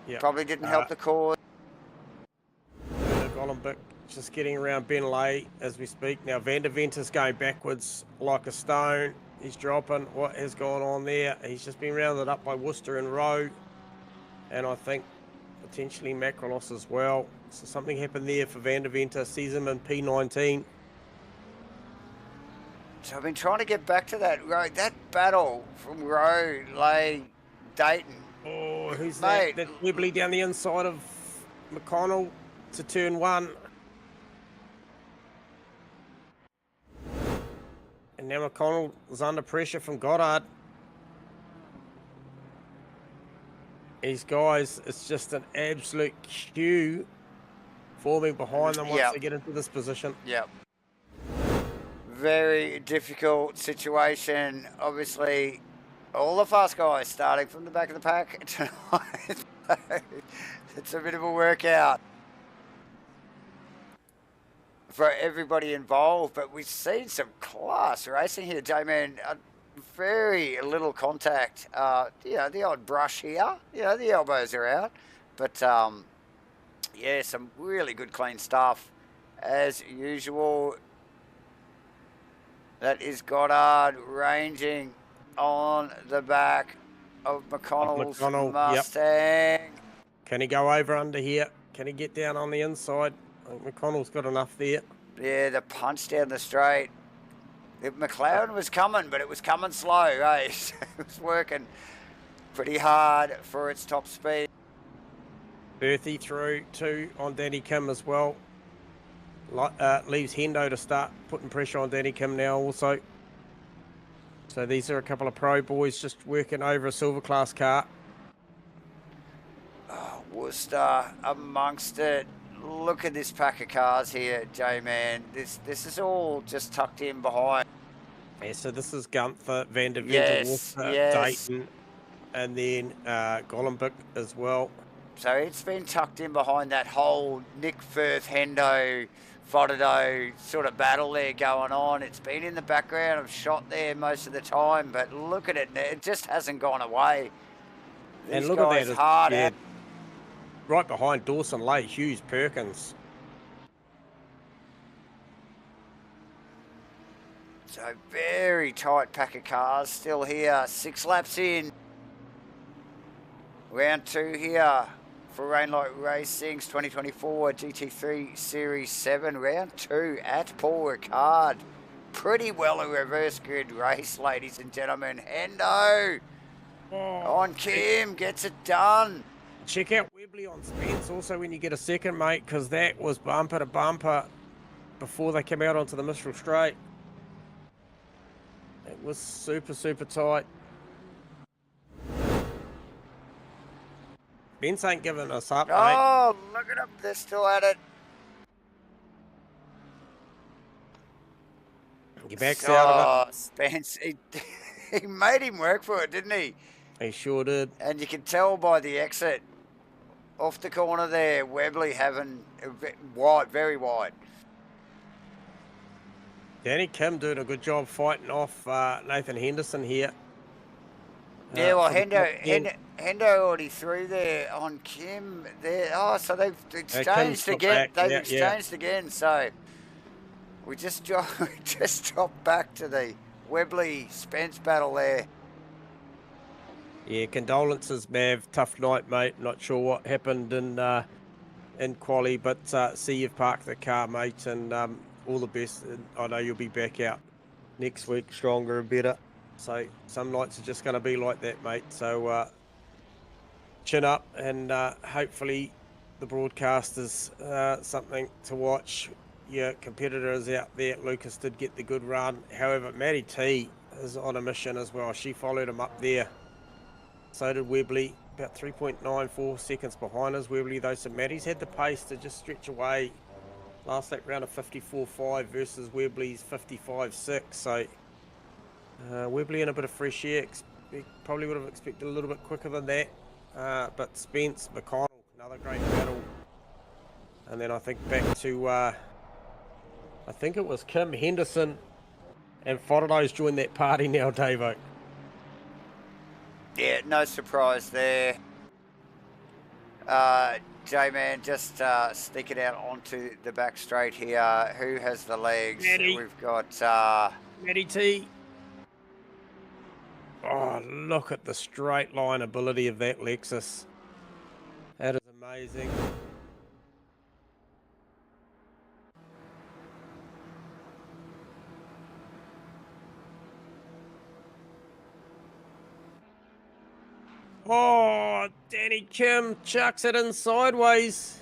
Yeah, probably didn't help the cause. Golombek just getting around Ben Lay as we speak. Now Van der Venter's going backwards like a stone. He's dropping. What has gone on there? He's just been rounded up by Worcester and Rowe, and I think potentially Macrolos as well. So something happened there for Van der Venter. Sees him in P19. So I've been trying to get back to that road. That battle from Rowe, Lay, Dayton. Oh, who's that? That Webley down the inside of McConnell to turn 1. And now McConnell is under pressure from Goddard. These guys, it's just an absolute queue forming behind them once they get into this position. Yep. Very difficult situation. Obviously, all the fast guys starting from the back of the pack tonight. It's a bit of a workout for everybody involved, but we've seen some class racing here, J-Man. Very little contact. The odd brush here. The elbows are out. But, some really good clean stuff as usual. That is Goddard ranging on the back of McConnell's Mustang. Yep. Can he go over under here? Can he get down on the inside? I think McConnell's got enough there. Yeah, the punch down the straight. McLaren was coming, but it was coming slow, eh? It was working pretty hard for its top speed. Firthy through 2 on Danny Kim as well. Leaves Hendo to start putting pressure on Danny Kim now also. So these are a couple of pro boys just working over a silver class car. Oh, Worcester amongst it. Look at this pack of cars here, J-Man. This is all just tucked in behind. Yeah, so this is Gunther, Van der Vente, Yes, Worcester, yes. Dayton, and then Gollenbeck as well. So it's been tucked in behind that whole Nick Firth, HENDO, Fotido sort of battle there going on. It's been in the background of shot there most of the time, but look at it. It just hasn't gone away. These And look guys at that, hard yeah, at. right behind Dawson Lay, Hughes, Perkins. So very tight pack of cars still here. 6 laps in. Round 2 here for Rainlight Racing's 2024 GT3 Series 7. Round 2 at Paul Ricard. Pretty well a reverse grid race, ladies and gentlemen. HENDO on Kim gets it done. Check out Webley on Spence also when you get a second, mate, because that was bumper to bumper before they came out onto the Mistral Straight. It was super, super tight. Spence ain't giving us up, mate. Oh, look at them. They're still at it. Your back's out of it. Spence, he made him work for it, didn't he? He sure did. And you can tell by the exit off the corner there, Webley having wide, very wide. Danny Kim doing a good job fighting off Nathan Henderson here. Yeah, well, HENDO already through there on Kim there. Oh, so they've exchanged again. They've exchanged again. So we just dropped back to the Webley Spence battle there. Yeah, condolences, Mav. Tough night, mate. Not sure what happened in quali, but see you've parked the car, mate, and all the best. I know you'll be back out next week, stronger and better. So some nights are just going to be like that, mate. So chin up, and hopefully the broadcast is something to watch. Your competitors out there, Lucas did get the good run. However, Maddie T is on a mission as well. She followed him up there. So did Webley, about 3.94 seconds behind us. Webley, though, so Maddie's had the pace to just stretch away. Last lap round of 54.5 versus Webley's 55.6. So Webley in a bit of fresh air. Probably would have expected a little bit quicker than that. But Spence, McConnell, another great battle. And then I think back to, I think it was Kim, Henderson, and Fotido's joined that party now, Davo. Yeah, no surprise there. J-Man just sneaking out onto the back straight here. Who has the legs? Maddie. We've got Maddie T. Oh, look at the straight line ability of that Lexus. That is amazing. Oh, Danny Kim chucks it in sideways.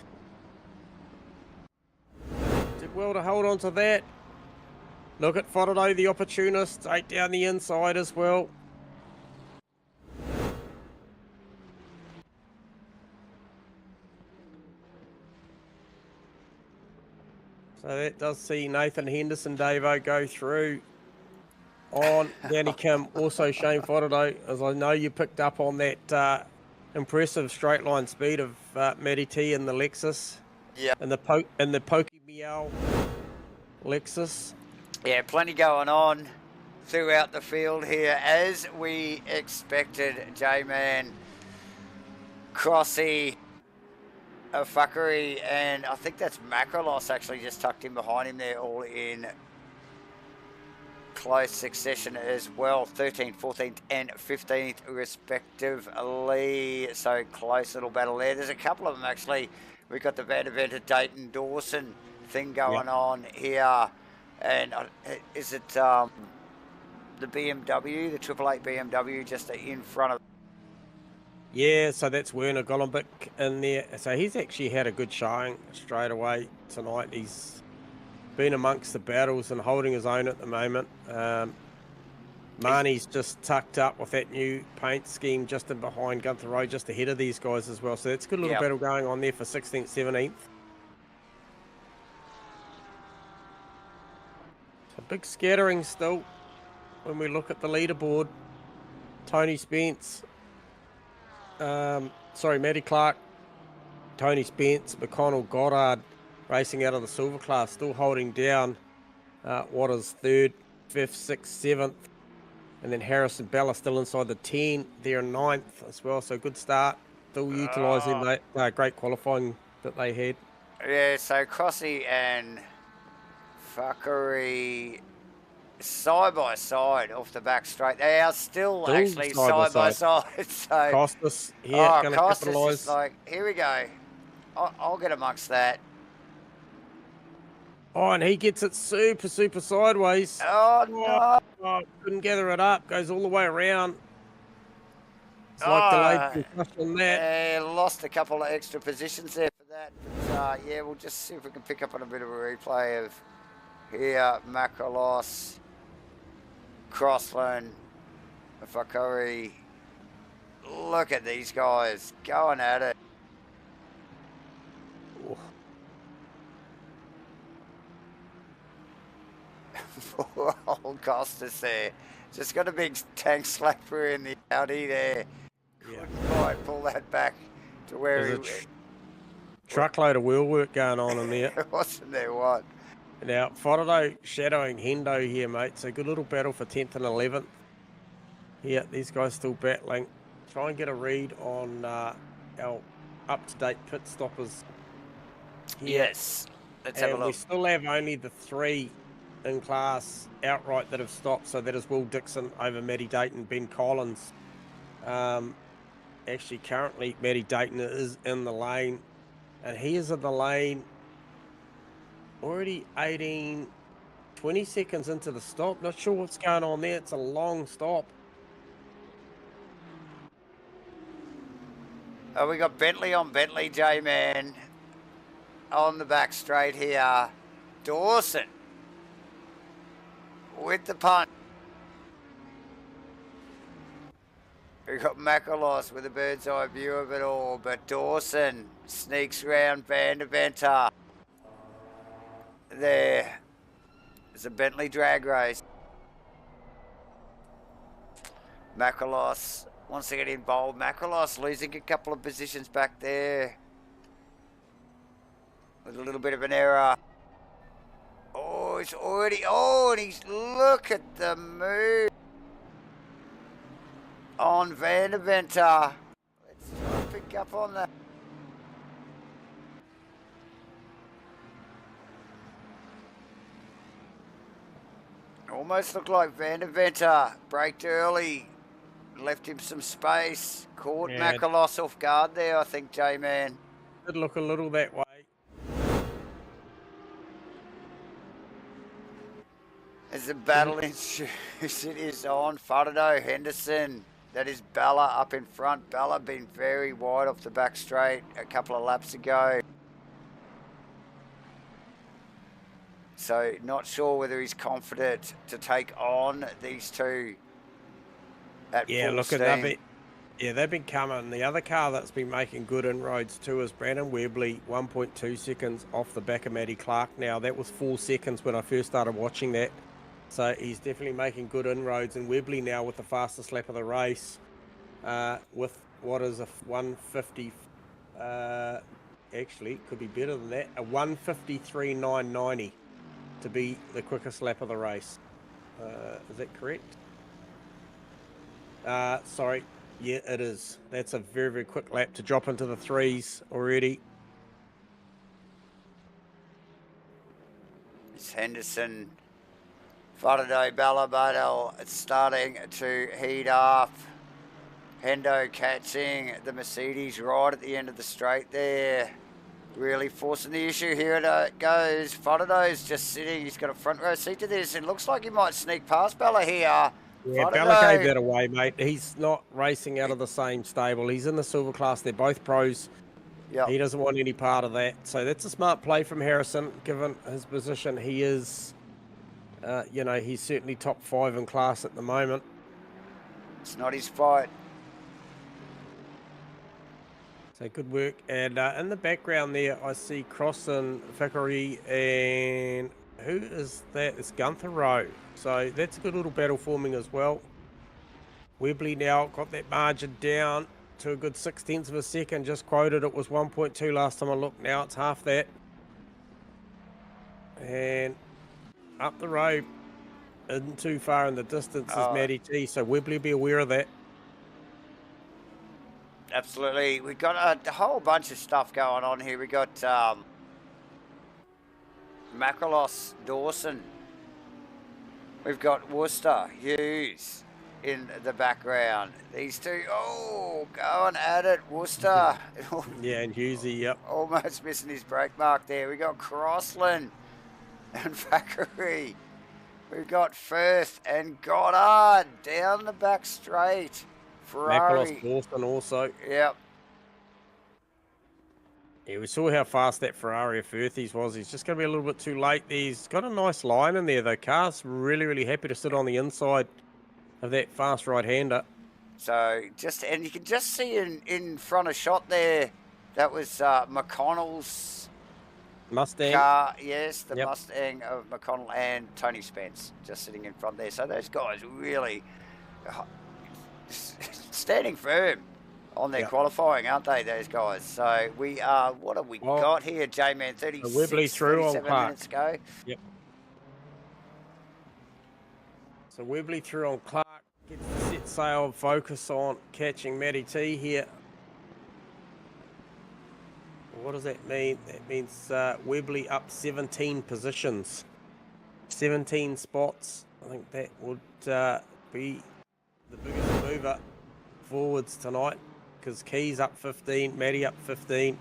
Did well to hold on to that. Look at Fotido, the opportunist, straight down the inside as well. So that does see Nathan Henderson, Davo, go through on Danny Kim. Also Shane Fotido, as I know you picked up on that impressive straight line speed of Matty T in the Lexus. Yeah. And the Pokey Meow Lexus. Yeah, plenty going on throughout the field here, as we expected. J-Man, Crossy, a fuckery, and I think that's Macrolos actually just tucked in behind him there, all in close succession as well. 13th, 14th and 15th respectively. So close little battle there. There's a couple of them actually. We've got the Van der Vente Dayton Dawson thing going on here. And is it the BMW, the 888 BMW just in front of? Yeah, so that's Werner Gollenbeck in there. So he's actually had a good showing straight away tonight. He's been amongst the battles and holding his own at the moment. Marnie's just tucked up with that new paint scheme just in behind Gunther Road, just ahead of these guys as well. So it's a good little battle going on there for 16th, 17th. A big scattering still when we look at the leaderboard. Tony Spence, Matty Clark, Tony Spence, McConnell, Goddard racing out of the silver class, still holding down what is 3rd, 5th, 6th, 7th. And then Harrison Bella still inside the 10. They're 9th as well, so good start. Still utilising that great qualifying that they had. Yeah, so Crossy and Fuckery side by side off the back straight. They are still actually side by side. So Costas here going to capitalise. Like, here we go. I'll get amongst that. Oh, and he gets it super sideways. Oh, no. Oh, couldn't gather it up. Goes all the way around. It's like delayed concussion there. Yeah, lost a couple of extra positions there for that. But, yeah, we'll just see if we can pick up on a bit of a replay of here, Macrolos, Crossland, Fakori. Look at these guys going at it. Old Costas there. Just got a big tank slapper in the Audi there. Couldn't quite pull that back to where he went. Truckload of wheel work going on in there. Wasn't there what? Now, Fodado shadowing Hendo here, mate. So good little battle for 10th and 11th. Yeah, these guys still battling. Try and get a read on our up-to-date pit stoppers here. Yes. Let's have a look. We still have only the 3 in class outright that have stopped. So that is Will Dixon over Matty Dayton, Ben Collins. Actually, currently, Matty Dayton is in the lane. And he is in the lane already 20 seconds into the stop. Not sure what's going on there. It's a long stop. Oh, we got Bentley on Bentley, J-Man. On the back straight here. Dawson. With the punt. We've got Macrolos with a bird's eye view of it all, but Dawson sneaks around Vandeventer. There's a Bentley drag race. Macrolos wants to get involved. Macrolos losing a couple of positions back there with a little bit of an error. Oh, it's already, and he's, look at the move on Vandeventer. Let's try and pick up on that. Almost looked like Vandeventer braked early, left him some space, caught Macrolos off guard there, I think, J-Man. Did look a little that way. As the battle ensues, it is on. Fardado, Henderson, that is Bella up in front. Bella been very wide off the back straight a couple of laps ago. So not sure whether he's confident to take on these two at full steam. They've been coming. The other car that's been making good inroads too is Brandon Webley, 1.2 seconds off the back of Matty Clark now. That was 4 seconds when I first started watching that. So he's definitely making good inroads. And Webley now with the fastest lap of the race with what is a 150, actually could be better than that, a 153.990 to be the quickest lap of the race. Is that correct? Sorry. Yeah, it is. That's a very, very quick lap to drop into the 3s already. It's Henderson, Fardado, Bella, Bartel. It's starting to heat up. Hendo catching the Mercedes right at the end of the straight there. Really forcing the issue. Here it goes. Fardado's just sitting. He's got a front row seat to this. It looks like he might sneak past Bella here. Yeah, Bella gave that away, mate. He's not racing out of the same stable. He's in the silver class. They're both pros. Yep. He doesn't want any part of that. So that's a smart play from Harrison, given his position. He is You know, he's certainly top 5 in class at the moment. It's not his fight. So good work. And in the background there, I see Crossan, Vickery, and who is that? It's Gunther Rowe. So that's a good little battle forming as well. Webley now got that margin down to a good 0.6 of a second. Just quoted it was 1.2 last time I looked. Now it's half that. And up the road, isn't too far in the distance is Matty T. So Webley be aware of that. Absolutely. We've got a whole bunch of stuff going on here. We got Macrolos, Dawson. We've got Worcester, Hughes in the background. These two, going at it. Worcester. Yeah, and Hughesy, yep. Almost missing his brake mark there. We got Crossland and Thackeray. We've got Firth and Goddard down the back straight. Ferrari. Macrolos, Dawson also. Yep. Yeah, we saw how fast that Ferrari of Firthy's was. He's just going to be a little bit too late. He's got a nice line in there, though. Car's really, really happy to sit on the inside of that fast right-hander. So, and you can just see in front of shot there, that was McConnell's Mustang. car. Yes, the Mustang of McConnell and Tony Spence just sitting in front there. So those guys really standing firm on their qualifying, aren't they, those guys? So we are, what have we got here, J-Man? 36, 37 minutes ago. Yep. So Webley through on Clark. Gets the set sail and focus on catching Matty T here. What does that mean? That means Webley up 17 positions. 17 spots. I think that would be the biggest mover forwards tonight, because Keys up 15, Matty up 15,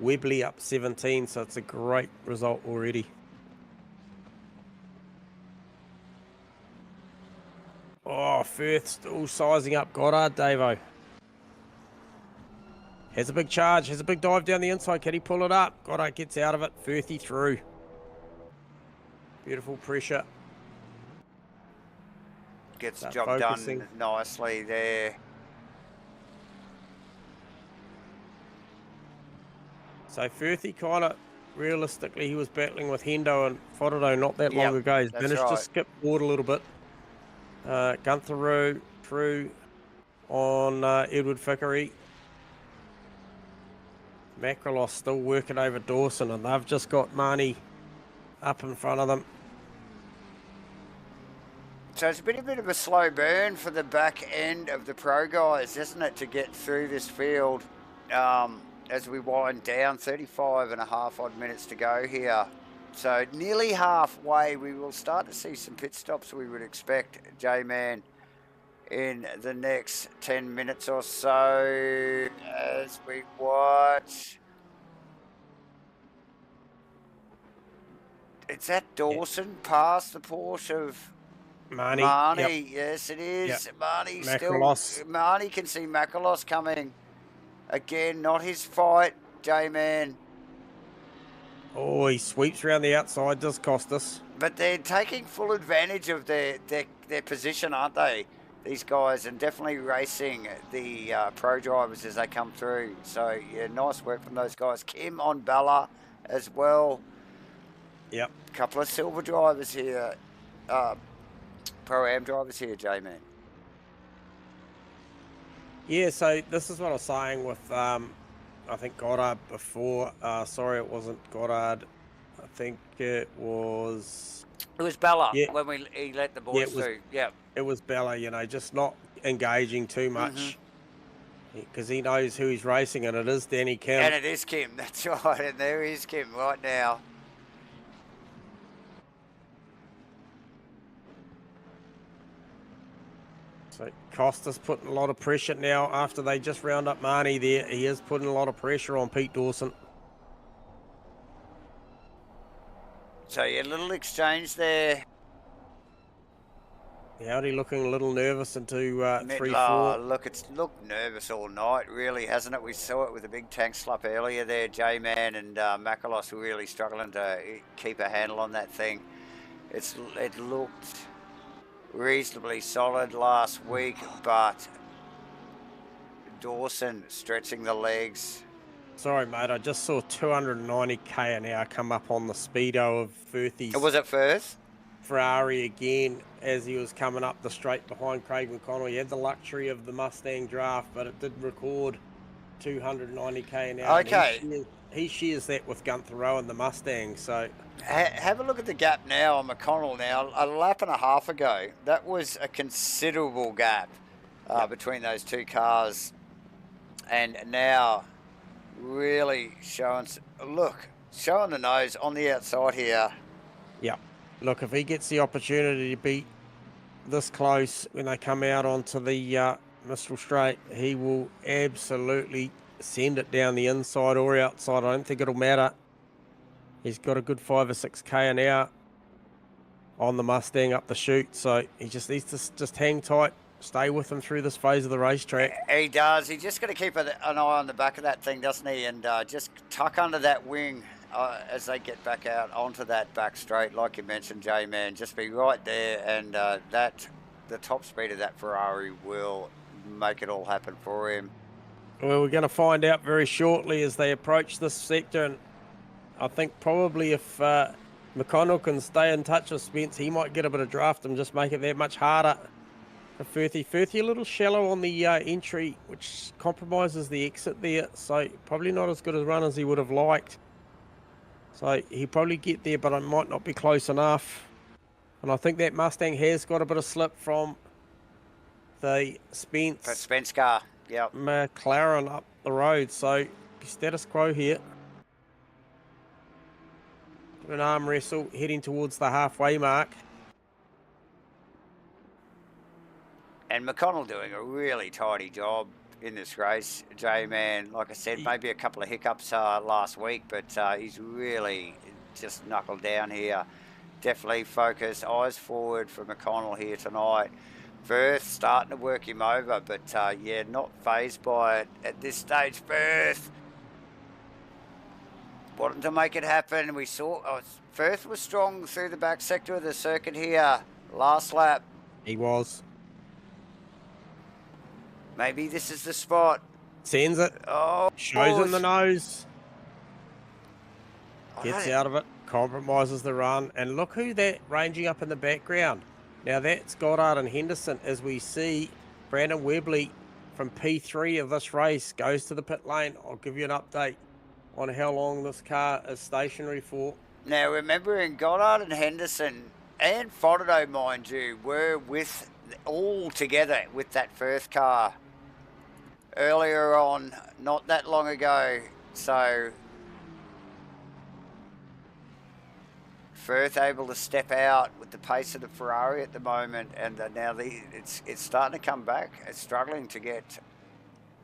Webley up 17, so it's a great result already. Oh, Firth still sizing up Goddard, Davo. Has a big charge, has a big dive down the inside. Can he pull it up? Goddard gets out of it. Firthy through. Beautiful pressure. Gets the job done nicely there. So Firthy kind of, realistically, he was battling with Hendo and Fododo not that long ago. He's managed to skip forward a little bit. Gunther Rowe through on Edward Vickery. Macrolos still working over Dawson, and they've just got Marnie up in front of them. So it's been a bit of a slow burn for the back end of the pro guys, isn't it, to get through this field as we wind down. 35 and a half odd minutes to go here. So nearly halfway, we will start to see some pit stops, we would expect, J-Man, in the next 10 minutes or so as we watch. Is that Dawson past the Porsche of Marnie? Yes, it is. Marnie still. Marnie can see Macrolos coming. Again, not his fight, J-Man. Oh, he sweeps around the outside, does cost us. But they're taking full advantage of their position, aren't they? These guys, and definitely racing the pro drivers as they come through. So, yeah, nice work from those guys. Kim on Bella as well. Yep. A couple of silver drivers here. Pro-Am drivers here, J-Man. Yeah, so this is what I was saying with, I think, Goddard before. Sorry, it wasn't Goddard. I think it was... It was Bella when he let the boys through. Yeah. It was Bella, you know, just not engaging too much. Because he knows who he's racing, and it is Danny Kim. And it is Kim, that's right. And there is Kim right now. So Costa's putting a lot of pressure now after they just round up Marnie there. He is putting a lot of pressure on Pete Dawson. So yeah, a little exchange there. Howdy looking a little nervous into 3-4. Look, it's looked nervous all night, really, hasn't it? We saw it with a big tank slap earlier there, J-Man, and Macrolos were really struggling to keep a handle on that thing. It looked reasonably solid last week, but Dawson stretching the legs. Sorry, mate. I just saw 290k an hour come up on the speedo of Firthy's Was it Firth? Ferrari again as he was coming up the straight behind Craig McConnell. He had the luxury of the Mustang draft, but it did record 290k an hour. Okay. He shares that with Gunther Rowan, the Mustang. So have a look at the gap now on McConnell now. A lap and a half ago, that was a considerable gap between those two cars. And now really showing the nose on the outside here. Yeah. Look, if he gets the opportunity to be this close when they come out onto the Mistral Straight, he will absolutely send it down the inside or outside. I don't think it'll matter. He's got a good 5 or 6k an hour on the Mustang up the chute, so he just needs to just hang tight, stay with him through this phase of the racetrack. He does. He's just got to keep an eye on the back of that thing, doesn't he? And just tuck under that wing as they get back out onto that back straight, like you mentioned, J-Man. Just be right there, and the top speed of that Ferrari will make it all happen for him. Well, we're going to find out very shortly as they approach this sector, and I think probably if McConnell can stay in touch with Spence, he might get a bit of draft and just make it that much harder for Firthy. Firthy a little shallow on the entry, which compromises the exit there, so probably not as good a run as he would have liked. So he'll probably get there, but it might not be close enough. And I think that Mustang has got a bit of slip from the Spence car, yep. McLaren up the road, so status quo here. An arm wrestle heading towards the halfway mark. And McConnell doing a really tidy job in this race, J-Man. Like I said, maybe a couple of hiccups last week, but he's really just knuckled down here. Definitely focused, eyes forward for McConnell here tonight. Firth starting to work him over, but yeah, not fazed by it at this stage. Firth wanting to make it happen. We saw Firth was strong through the back sector of the circuit here last lap. He was. Maybe this is the spot. Sends it. Oh, shows him the nose. Gets out of it. Compromises the run. And look who that ranging up in the background. Now that's Goddard and Henderson as we see Brandon Webley from P3 of this race goes to the pit lane. I'll give you an update on how long this car is stationary for. Now remembering Goddard and Henderson and Fodado, mind you, were with all together with that Firth car earlier on, not that long ago. So Firth able to step out with the pace of the Ferrari at the moment, and now it's starting to come back. It's struggling to get.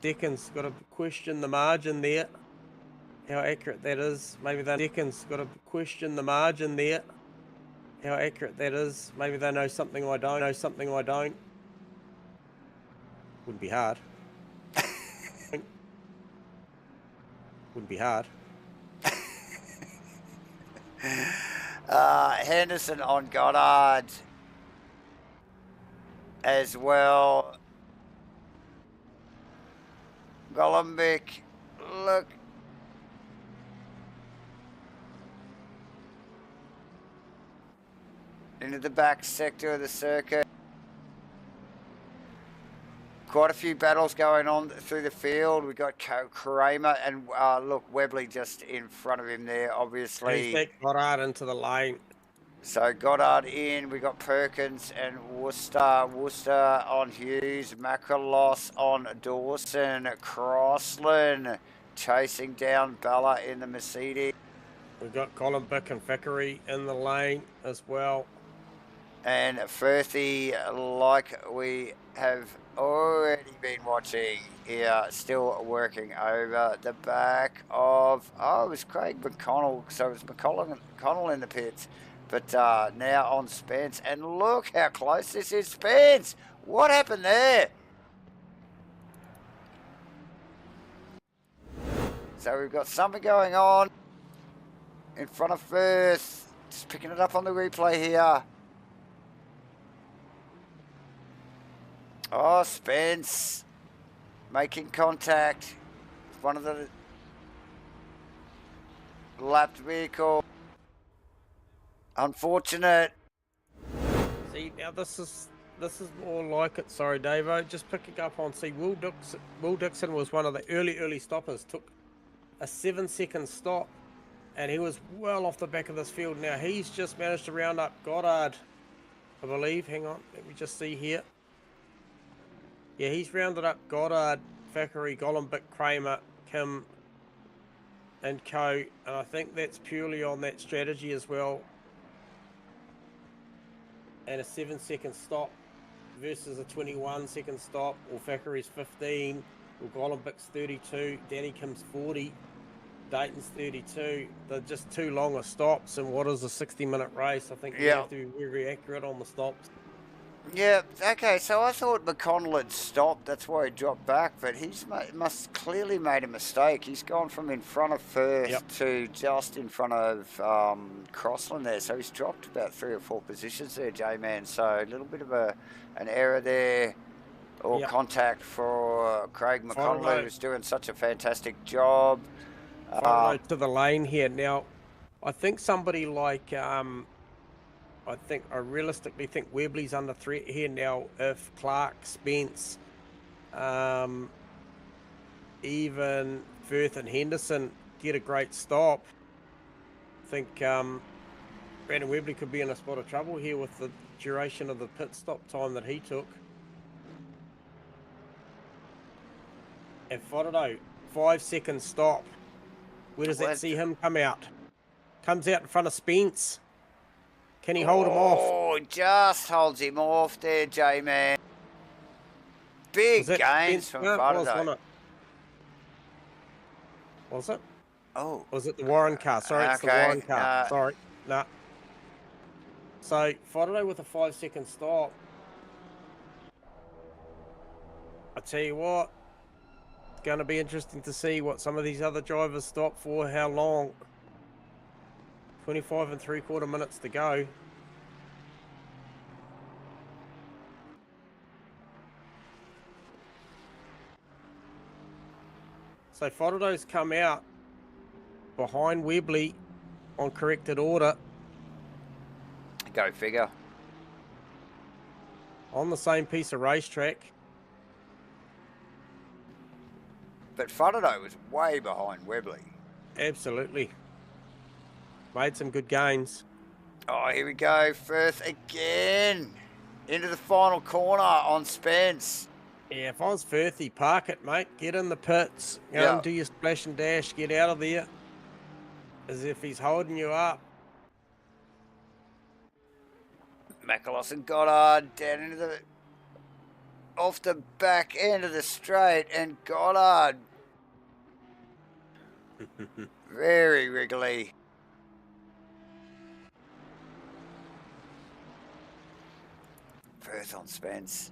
Dickens got to question the margin there. How accurate that is. Maybe that Dickens got to question the margin there. How accurate that is. Maybe they know something I don't. Wouldn't be hard. Wouldn't be hard. Henderson on Goddard as well. Golombek, look. Into the back sector of the circuit. Quite a few battles going on through the field. We've got Kramer and look, Webley just in front of him there, obviously. He's Goddard into the lane. So Goddard in, we got Perkins and Worcester on Hughes, Macrolos on Dawson, Crossland chasing down Bella in the Mercedes. We've got Golombek and Thackeray in the lane as well. And Firthy, like we have already been watching here, still working over the back of, it was Craig McConnell, so it was McConnell in the pits, but now on Spence, and look how close this is. Spence, what happened there? So we've got something going on in front of Firth. Just picking it up on the replay here. Oh, Spence making contact. One of the lapped vehicle. Unfortunate. See, now this is more like it. Sorry, Davo. Just picking up on. See, Will Dixon was one of the early stoppers. Took a 7-second stop, and he was well off the back of this field. Now he's just managed to round up Goddard, I believe. Hang on, let me just see here. Yeah, he's rounded up Goddard, Thackeray, Golombek, Kramer, Kim, and Co. And I think that's purely on that strategy as well. And a 7-second stop versus a 21-second stop, or Thackeray's 15, or Golombek's 32, Danny Kim's 40, Dayton's 32. They're just too long of stops, and what is a 60-minute race? I think you have to be very accurate on the stops. Yeah, okay, so I thought McConnell had stopped, that's why he dropped back, but he's must clearly made a mistake. He's gone from in front of Firth to just in front of Crossland there, so he's dropped about 3 or 4 positions there, J-Man, so a little bit of an error there, or contact for Craig McConnell, who's doing such a fantastic job. To the lane here. Now, I think somebody like... I realistically think Webley's under threat here now. If Clark, Spence, even Firth and Henderson get a great stop, I think Brandon Webley could be in a spot of trouble here with the duration of the pit stop time that he took. And Fodado, 5-second stop. Where does that see him come out? Comes out in front of Spence. Can he hold him off? Oh, just holds him off there, J-Man. Big gains from Fodado. Was it? Oh. Was it the Warren car? Sorry, it's the Warren car. Sorry. Nah. So, Fodado with a 5-second stop. I tell you what, it's going to be interesting to see what some of these other drivers stop for, how long. 25 3/4 minutes to go. So Fodado's come out behind Webley on corrected order. Go figure. On the same piece of racetrack. But Fodado was way behind Webley. Absolutely. Made some good gains. Oh, here we go. Firth again. Into the final corner on Spence. Yeah, if I was Firthy, park it, mate. Get in the pits. Go and do your splash and dash. Get out of there. As if he's holding you up. Makalos and Goddard down into the... off the back end of the straight. And Goddard. Very wriggly. Firth on Spence.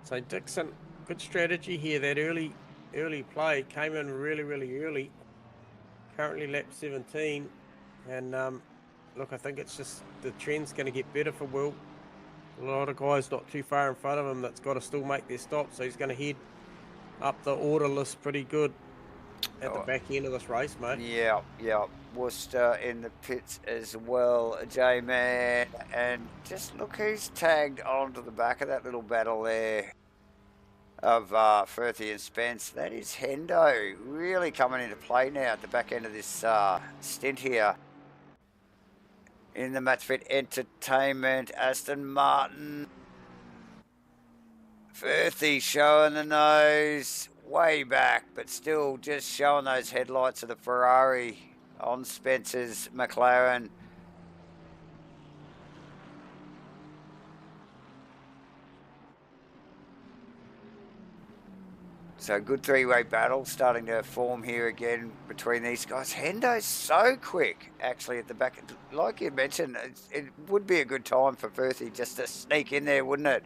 So Dixon, good strategy here. That early play came in really early. Currently lap 17, and look, I think it's just the trend's going to get better for Will. A lot of guys not too far in front of him that's got to still make their stop, so he's going to head up the order list pretty good at the back end of this race, mate. Yeah. Worcester in the pits as well, J-Man. And just look who's tagged onto the back of that little battle there of Firthy and Spence. That is Hendo, really coming into play now at the back end of this stint here. In the MATCHFIT Entertainment, Aston Martin. Firthy showing the nose way back, but still just showing those headlights of the Ferrari on Spence's McLaren. So good three-way battle starting to form here again between these guys. Hendo's so quick, actually, at the back. Like you mentioned, it would be a good time for Firthy just to sneak in there, wouldn't it?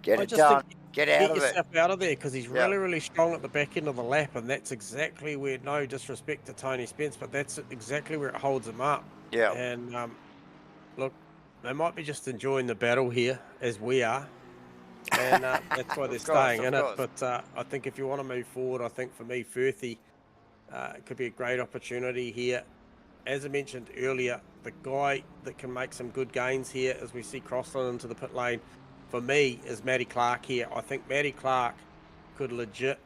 Get I it just done. think Get out get of it. yourself out of there because he's Yeah. really, really strong at the back end of the lap, and that's exactly where, no disrespect to Tony Spence, but that's exactly where it holds him up. Yeah. And look, they might be just enjoying the battle here as we are, and that's why they're staying in it. But I think if you want to move forward, I think for me, Firthy it could be a great opportunity here. As I mentioned earlier, the guy that can make some good gains here as we see Crossland into the pit lane, for me, is Matty Clark here. I think Matty Clark could legit,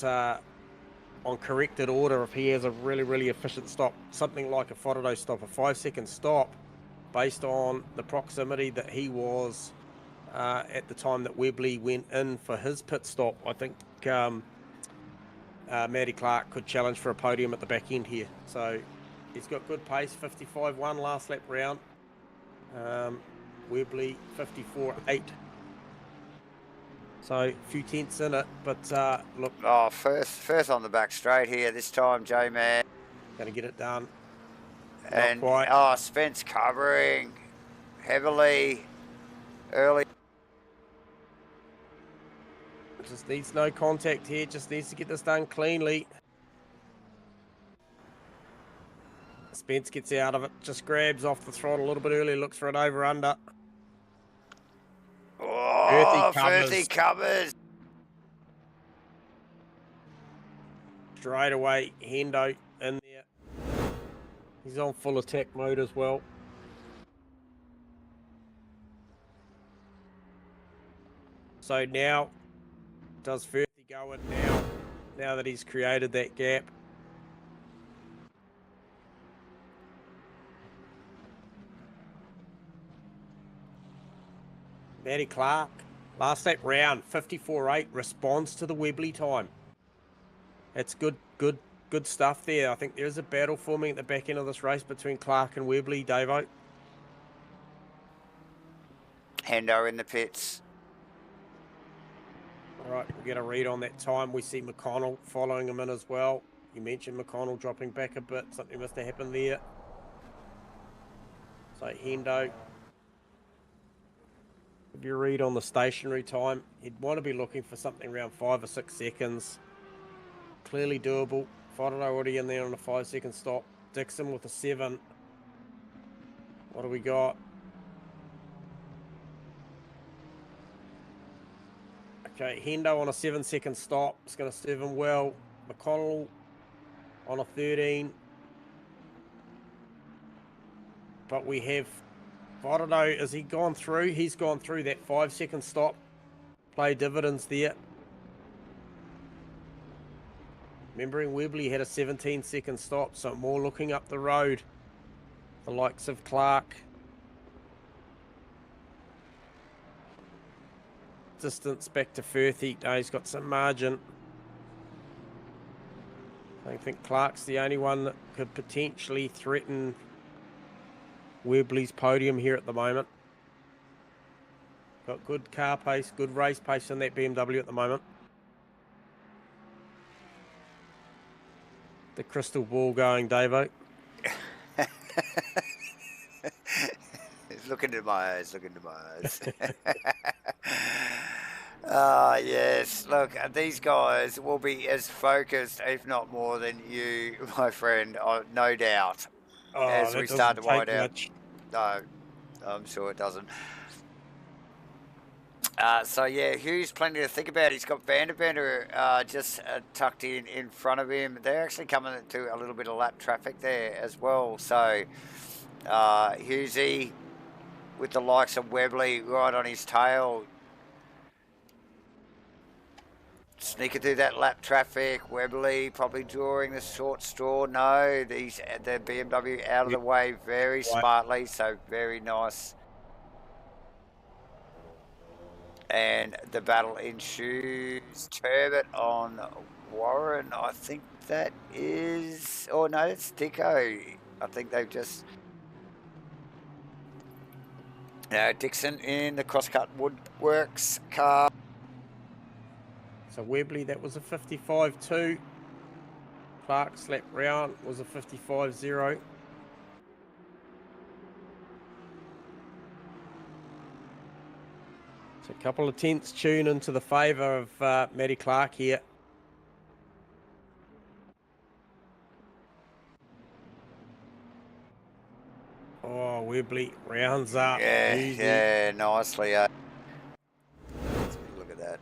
on corrected order, if he has a really, really efficient stop, something like a Fodado stop, a 5-second stop, based on the proximity that he was at the time that Webley went in for his pit stop, I think Matty Clark could challenge for a podium at the back end here. So he's got good pace, 55.1 last lap round. Webley 54.8. So a few tenths in it, but look. Oh, Firth on the back straight here this time, J-Man. Going to get it done. And, not quite. Oh, Spence covering heavily early. Just needs no contact here. Just needs to get this done cleanly. Spence gets out of it. Just grabs off the throttle a little bit early. Looks for an over-under. Oh, Firthy covers. Straight away, Hendo in there. He's on full attack mode as well. So now, does Firthy go in now? Now that he's created that gap. Matty Clark, last lap round, 54.8, responds to the Webley time. That's good stuff there. I think there's a battle forming at the back end of this race between Clark and Webley, Davo. Hendo in the pits. All right, we'll get a read on that time. We see McConnell following him in as well. You mentioned McConnell dropping back a bit. Something must have happened there. So Hendo, give you a read on the stationary time. You'd want to be looking for something around 5 or 6 seconds. Clearly doable. Fodado already in there on a 5-second stop. Dixon with a 7. What do we got? Okay, Hendo on a 7-second stop. It's going to serve him well. McConnell on a 13. But we have Fodado. Has he gone through? He's gone through that 5-second stop. Play dividends there. Remembering Webley had a 17-second stop, so more looking up the road. The likes of Clark. Distance back to Firthy. No, he's got some margin. I think Clark's the only one that could potentially threaten Webley's podium here at the moment. Got good car pace, good race pace in that BMW at the moment. The crystal ball going, Davo. Look into my eyes, look into my eyes. Yes, look, these guys will be as focused, if not more, than you, my friend, no doubt, as we start to wind out. No, I'm sure it doesn't. So yeah, Hughes plenty to think about. He's got Vanderbender just tucked in front of him. They're actually coming into a little bit of lap traffic there as well. So Hughesy with the likes of Webley right on his tail, sneaking through that lap traffic. Webley probably drawing the short straw. No, the BMW out of the way very smartly. So very nice. And the battle ensues. Turbot on Warren, I think that is... Oh, no, it's Dicko. I think they've just... Dixon in the CrossCut Woodworks car. So Webley, that was a 55.2. Clark's lap round was a 55.0. So a couple of tenths tune into the favour of Matty Clark here. Oh, Webley rounds up. Easy. Yeah, nicely. Let's look at that.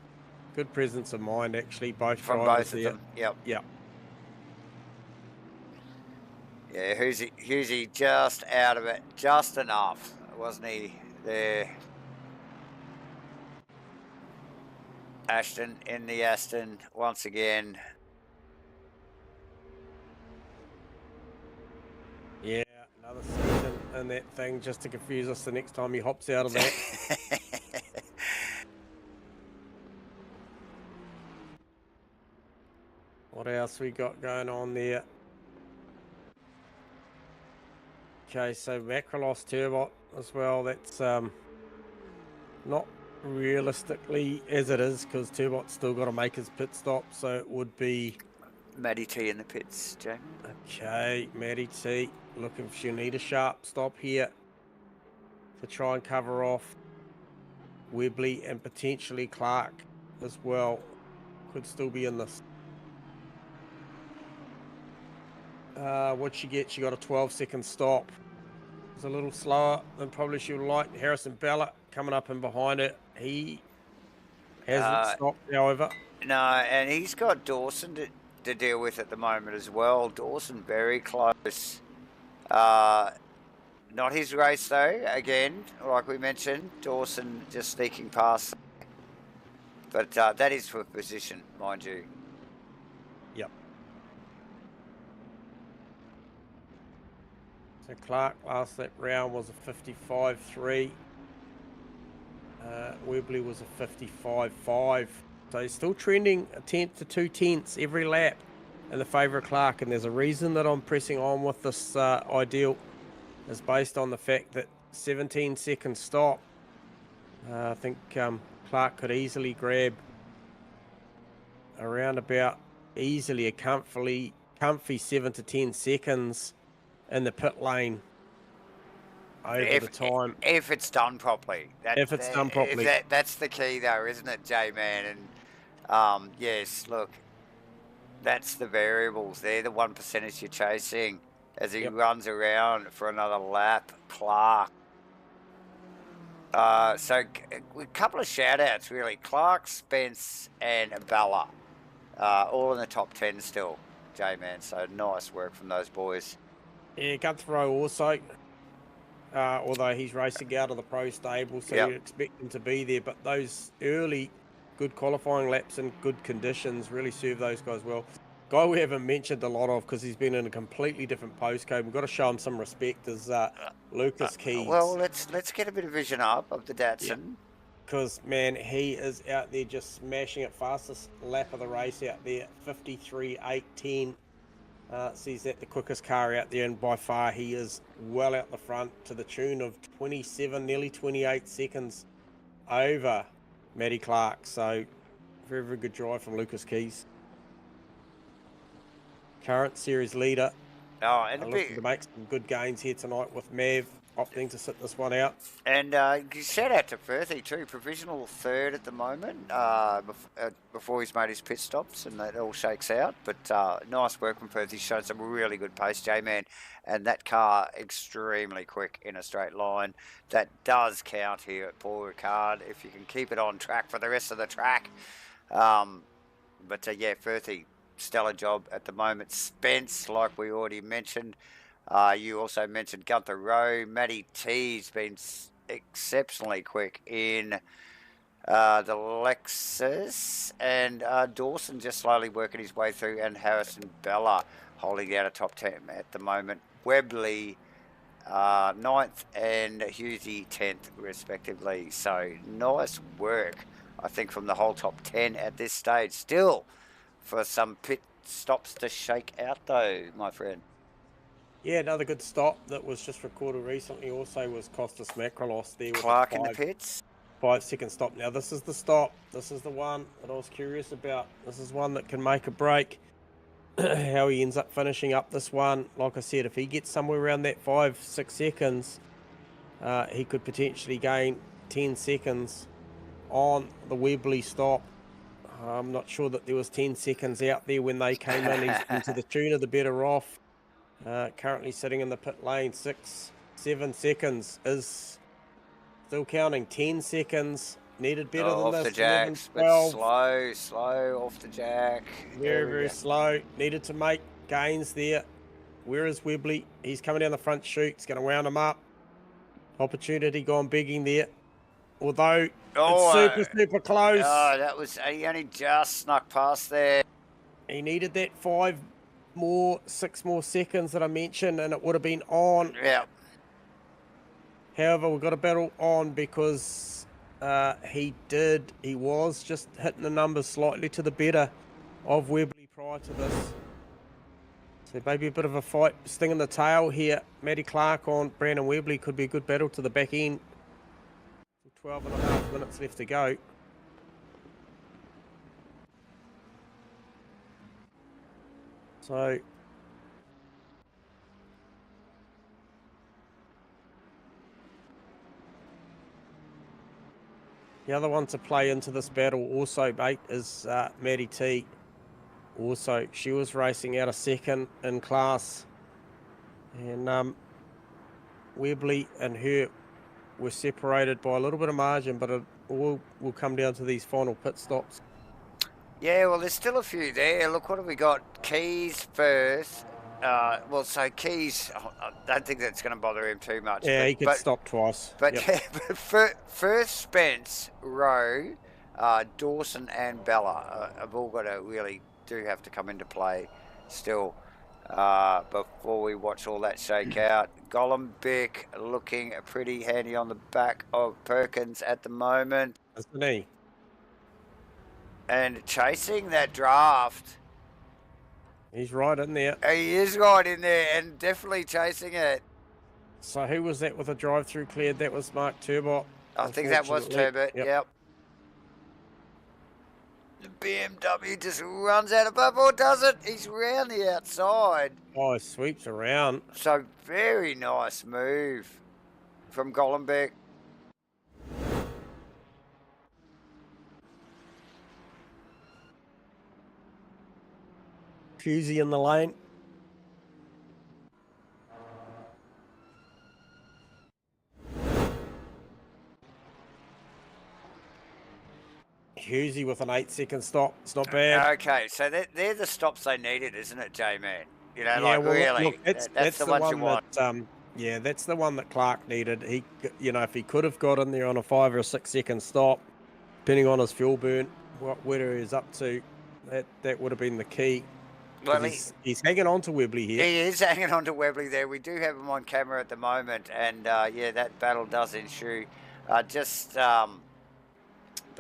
Good presence of mind, actually, both From drivers both of there. them. Yep. Yep. Yeah, Hughesy just out of it, just enough, wasn't he? There. Ashton in the Aston once again. Yeah, another season in that thing just to confuse us the next time he hops out of that. What else we got going on there? Okay, so Macrolos Turbot as well. That's not realistically as it is because Turbot's still got to make his pit stop. So it would be Matty T in the pits, Jamie. Okay, Matty T looking for, she'll need a sharp stop here to try and cover off Webley and potentially Clark as well. Could still be in this. What'd she get? She got a 12-second stop. It's a little slower than probably she would like. Harrison Bella coming up in behind it. He hasn't stopped, however. No, and he's got Dawson to deal with at the moment as well. Dawson very close. Not his race though, again, like we mentioned. Dawson just sneaking past. But that is for position, mind you. Yep. So Clark last lap round was a 55.3. Webley was a 55.5. So he's still trending a tenth to 2 tenths every lap in the favour of Clark. And there's a reason that I'm pressing on with this ideal is based on the fact that 17-second stop. I think Clark could easily grab around about easily a comfy 7 to 10 seconds in the pit lane over the time. If it's done properly. If it's done properly. That's the key though, isn't it, J-Man? And yes, look, that's the variables. They're the 1% you're chasing as he runs around for another lap. Clark. So a couple of shout-outs, really. Clark, Spence, and Bella. All in the top 10 still, J-Man. So nice work from those boys. Yeah, Guthrow also. Although he's racing out of the pro stable, so you expect him to be there. But those early good qualifying laps in good conditions really serve those guys well. Guy we haven't mentioned a lot of because he's been in a completely different postcode. We've got to show him some respect is Lucas Keys. Well, let's get a bit of vision up of the Datsun. Because, man, he is out there just smashing it. Fastest lap of the race out there, 53.810. So he's at the quickest car out there, and by far he is well out the front to the tune of 27, nearly 28 seconds over Matty Clark. So very, very good drive from Lucas Keys. Current series leader. Oh, and looking to make some good gains here tonight with Mav opting to sit this one out. And shout out to Firthy too, provisional third at the moment before he's made his pit stops and that all shakes out. But nice work from Firth. He's shown some really good pace, J-Man, and that car extremely quick in a straight line. That does count here at Paul Ricard if you can keep it on track for the rest of the track. But yeah, Firthy, stellar job at the moment. Spence, like we already mentioned. You also mentioned Gunther Rowe. Matty T's been exceptionally quick in the Lexus. And Dawson just slowly working his way through. And Harrison Bella holding down a top 10 at the moment. Webley 9th and Hughesy 10th respectively. So nice work, I think, from the whole top 10 at this stage. Still for some pit stops to shake out though, my friend. Yeah, another good stop that was just recorded recently also was Costas Macrolos there. Clark in the pits. 5-second stop. Now this is the stop. This is the one that I was curious about. This is one that can make a break. How he ends up finishing up this one. Like I said, if he gets somewhere around that 5-6 seconds, he could potentially gain 10 seconds on the Webley stop. I'm not sure that there was 10 seconds out there when they came in. He's been to the tune of the better off. Currently sitting in the pit lane, 7 seconds is still counting. 10 seconds, needed better than off this. the 11, jacks, 12. but slow off the jack. Very slow. Needed to make gains there. Where is Webley? He's coming down the front chute. He's going to wound him up. Opportunity gone begging there. Although it's super close. That was, he only just snuck past there. He needed that 6 more seconds that I mentioned, and it would have been on. Yeah. However, we've got a battle on because he was just hitting the numbers slightly to the better of Webley prior to this. So maybe a bit of a fight, sting in the tail here. Matty Clark on Brandon Webley could be a good battle to the back end. 12 and a half minutes left to go. So the other one to play into this battle also, mate, is Maddie T. Also, she was racing out a second in class. And Webley and her were separated by a little bit of margin, but it all will come down to these final pit stops. Yeah, well, there's still a few there. Look, what have we got? Keys, Firth. Well, so Keys, I don't think that's going to bother him too much. Yeah, he could stop twice. But, yep. Firth, Spence, Rowe, Dawson and Bella have all got to really have to come into play still before we watch all that shake out. Golombek looking pretty handy on the back of Perkins at the moment. Isn't he? And chasing that draft. He's right in there. He is right in there and definitely chasing it. So who was that with a drive-through cleared? That was Mark Turbot. I think that was Turbot, yep. The BMW just runs out of bubble, does it? He's round the outside. Oh, he sweeps around. So very nice move from Golombek. Husey in the lane. Husey with an 8-second stop. It's not bad. Okay, so they're the stops they needed, isn't it, J-Man? You know, yeah, like well, really, look, that's the one you want. Yeah, that's the one that Clark needed. He, you know, if he could have got in there on a 5 or 6 second stop, depending on his fuel burn, where he is up to, that would have been the key. Well, he's hanging on to Webley here. He is hanging on to Webley there. We do have him on camera at the moment, and yeah, that battle does ensue. But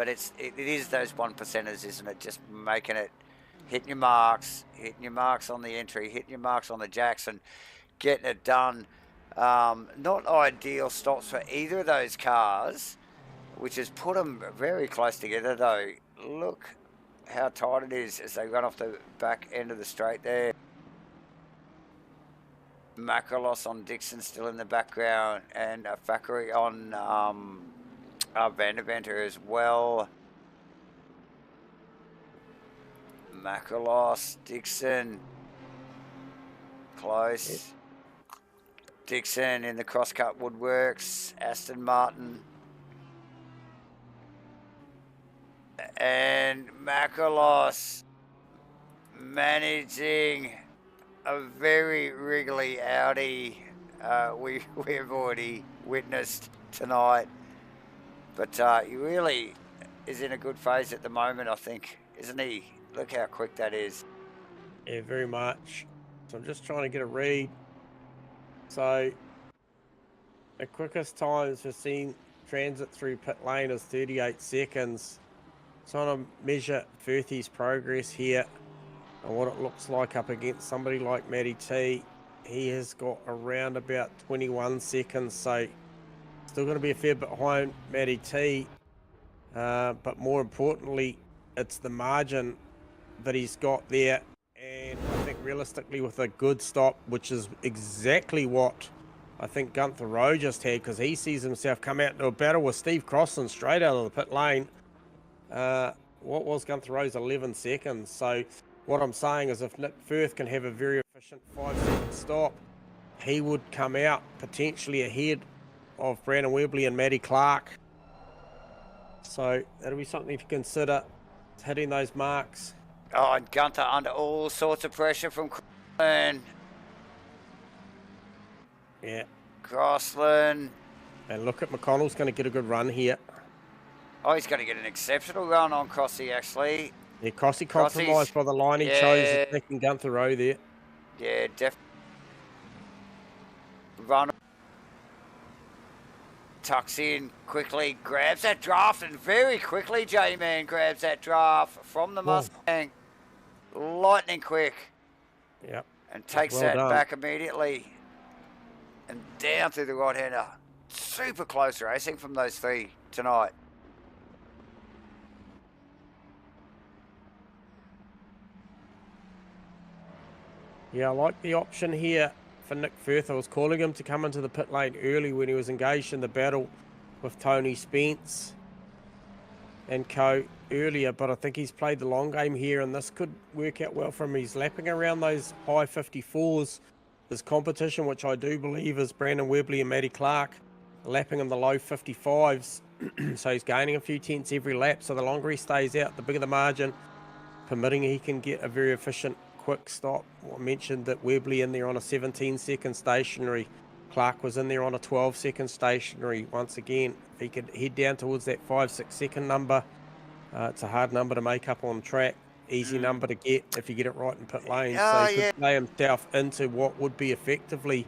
it is those 1%ers, isn't it? Just making it, hitting your marks on the entry, hitting your marks on the jacks, and getting it done. Not ideal stops for either of those cars, which has put them very close together, though. Look how tight it is as they run off the back end of the straight there. Makalos on Dixon still in the background, and Thackeray on Vandeventer as well. Makalos, Dixon, close. Yep. Dixon in the CROSSCUT Woodworks, Aston Martin. And Makalos managing a very wriggly Audi we have already witnessed tonight. But he really is in a good phase at the moment, I think, isn't he? Look how quick that is. Yeah, very much. So I'm just trying to get a read. So the quickest times we've seen transit through pit lane is 38 seconds. Trying to measure Firthy's progress here and what it looks like up against somebody like Matty T. He has got around about 21 seconds, so still going to be a fair bit behind Matty T. But more importantly, it's the margin that he's got there. And I think realistically with a good stop, which is exactly what I think Gunther Rowe just had, because he sees himself come out into a battle with Steve Crossland straight out of the pit lane. What was Gunther Rowe's 11 seconds? So what I'm saying is if Nick Firth can have a very efficient 5-second stop, he would come out potentially ahead of Brandon Webley and Matty Clark. So that'll be something to consider, hitting those marks. Oh, and Gunther under all sorts of pressure from Crossland. Yeah. Crossland. And look at McConnell's going to get a good run here. Oh, he's going to get an exceptional run on Crossy, actually. Yeah, Crossy compromised by the line he chose, attacking Gunther Rowe there. Yeah, definitely. Run. Tucks in quickly, grabs that draft, and very quickly J-Man grabs that draft from the Mustang. Lightning quick. Yep. And takes that back immediately. And down through the right-hander. Super close racing from those three tonight. Yeah, I like the option here for Nick Firth. I was calling him to come into the pit lane early when he was engaged in the battle with Tony Spence and co earlier, but I think he's played the long game here, and this could work out well for him. He's lapping around those high 54s. There's competition, which I do believe is Brandon Webley and Matty Clark, lapping in the low 55s. So he's gaining a few tenths every lap. So the longer he stays out, the bigger the margin, permitting he can get a very efficient quick stop. I mentioned that Webley in there on a 17-second stationary. Clark was in there on a 12-second stationary. Once again, if he could head down towards that 5-6 second number, it's a hard number to make up on track. Easy number to get if you get it right in pit lane. So he could play himself into what would be effectively,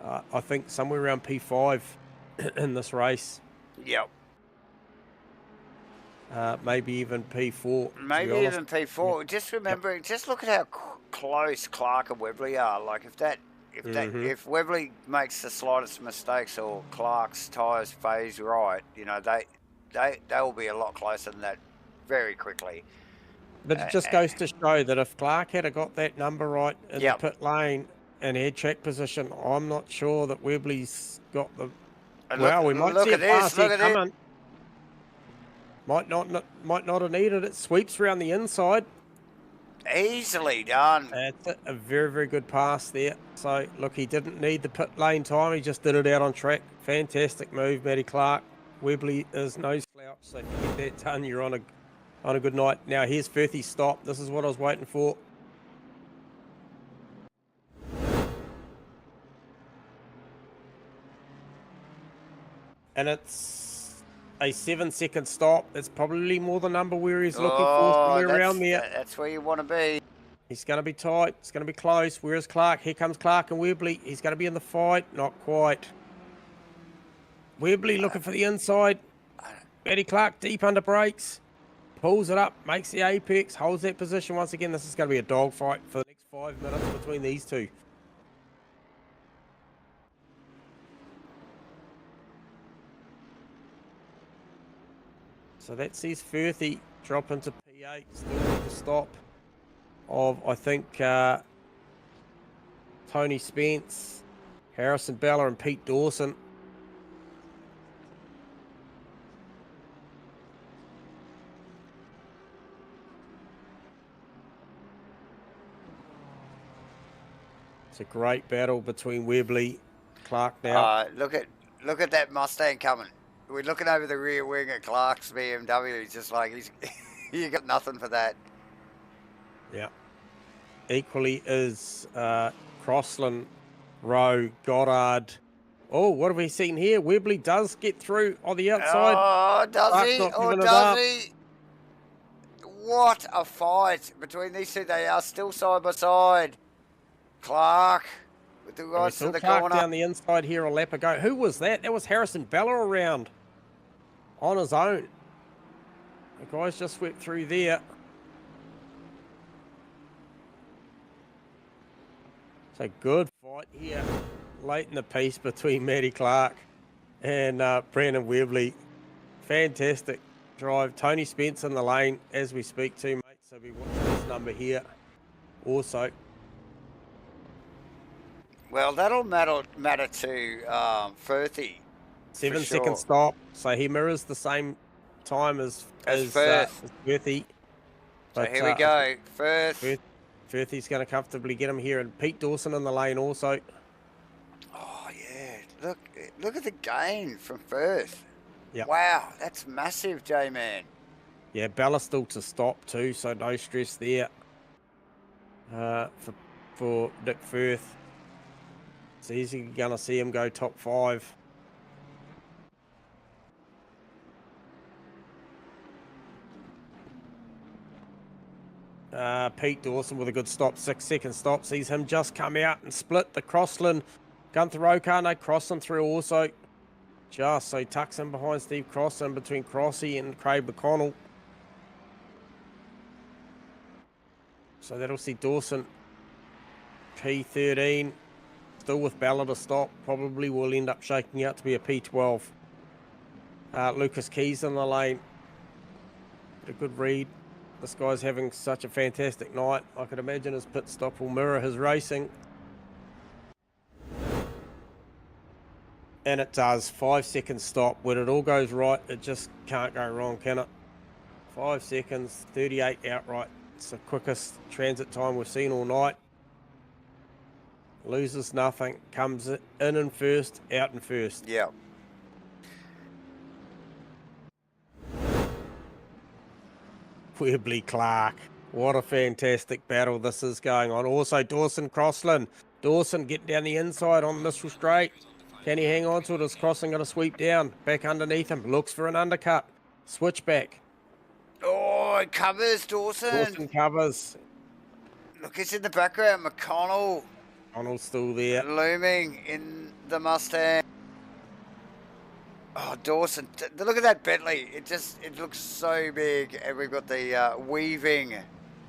I think, somewhere around P5 in this race. Yep. Maybe even P4. Maybe even P4. Yeah. Just remembering, just look at how close Clark and Webley are. Like if Webley makes the slightest mistakes or Clark's tyres phase right, you know, they will be a lot closer than that very quickly. But it just goes to show that if Clark had got that number right in the pit lane and had track position, I'm not sure that Webley's got the. Well, we might see a pass here coming. Might not have needed it. Sweeps around the inside. Easily done. That's a very, very good pass there. So, look, he didn't need the pit lane time. He just did it out on track. Fantastic move, Matty Clark. Webley is no slouch. So, if you get that done, you're on a good night. Now, here's Firthy's stop. This is what I was waiting for. And it's a 7-second stop. It's probably more the number where he's looking for, somewhere around there. That's where you want to be. He's going to be tight. It's going to be close. Where is Clark? Here comes Clark and Webley. He's going to be in the fight. Not quite. Webley looking for the inside. Matty Clark deep under brakes. Pulls it up. Makes the apex. Holds that position once again. This is going to be a dogfight for the next 5 minutes between these two. So that sees Firthy drop into P8, still with the stop of, I think, Tony Spence, Harrison Bella and Pete Dawson. It's a great battle between Webley, Clark now. Look at that Mustang coming. We're looking over the rear wing at Clark's BMW. He's just like, you got nothing for that. Yeah. Equally is Crossland, Rowe, Goddard. Oh, what have we seen here? Webley does get through on the outside. Oh, does he? Or does he? What a fight between these two. They are still side by side. Clark with the right to the corner. Down the inside here a lap ago. Who was that? That was Harrison Bella around on his own. The guys just swept through there. It's a good fight here late in the piece between Matty Clark and Brandon Webley. Fantastic drive. Tony Spence in the lane as we speak to, mate. So we watch this number here also. Well, that'll matter to Firthy. 7-second sure. stop. So he mirrors the same time as Firth. Firthy. So But here we go. Firth. Firthy's going to comfortably get him here, and Pete Dawson in the lane also. Oh yeah, look at the gain from Firth. Yep. Wow, that's massive, J-Man. Yeah, Bella still to stop too, so no stress there. For Nick Firth. It's easy gonna see him go top 5. Pete Dawson with a good stop, 6-second stop. Sees him just come out and split the Crossland. Gunther Ricard crossing through also. Just so he tucks in behind Steve Crossan between Crossy and Craig McConnell. So that'll see Dawson P13. Still with Bella to stop. Probably will end up shaking out to be a P12. Lucas Keys in the lane. A good read. This guy's having such a fantastic night. I could imagine his pit stop will mirror his racing. And it does. 5-second stop. When it all goes right, it just can't go wrong, can it? 5 seconds, 38 outright. It's the quickest transit time we've seen all night. Loses nothing. Comes in first, out in first. Yeah. Webley Clark. What a fantastic battle this is going on. Also Dawson Crossland. Dawson getting down the inside on Mistral Straight. Can he hang on to it? Is Crossland going to sweep down? Back underneath him. Looks for an undercut. Switchback. Oh, it covers Dawson. Dawson covers. Look, it's in the background. McConnell. McConnell's still there. Looming in the Mustang. Oh, Dawson. Look at that Bentley. It looks so big. And we've got the weaving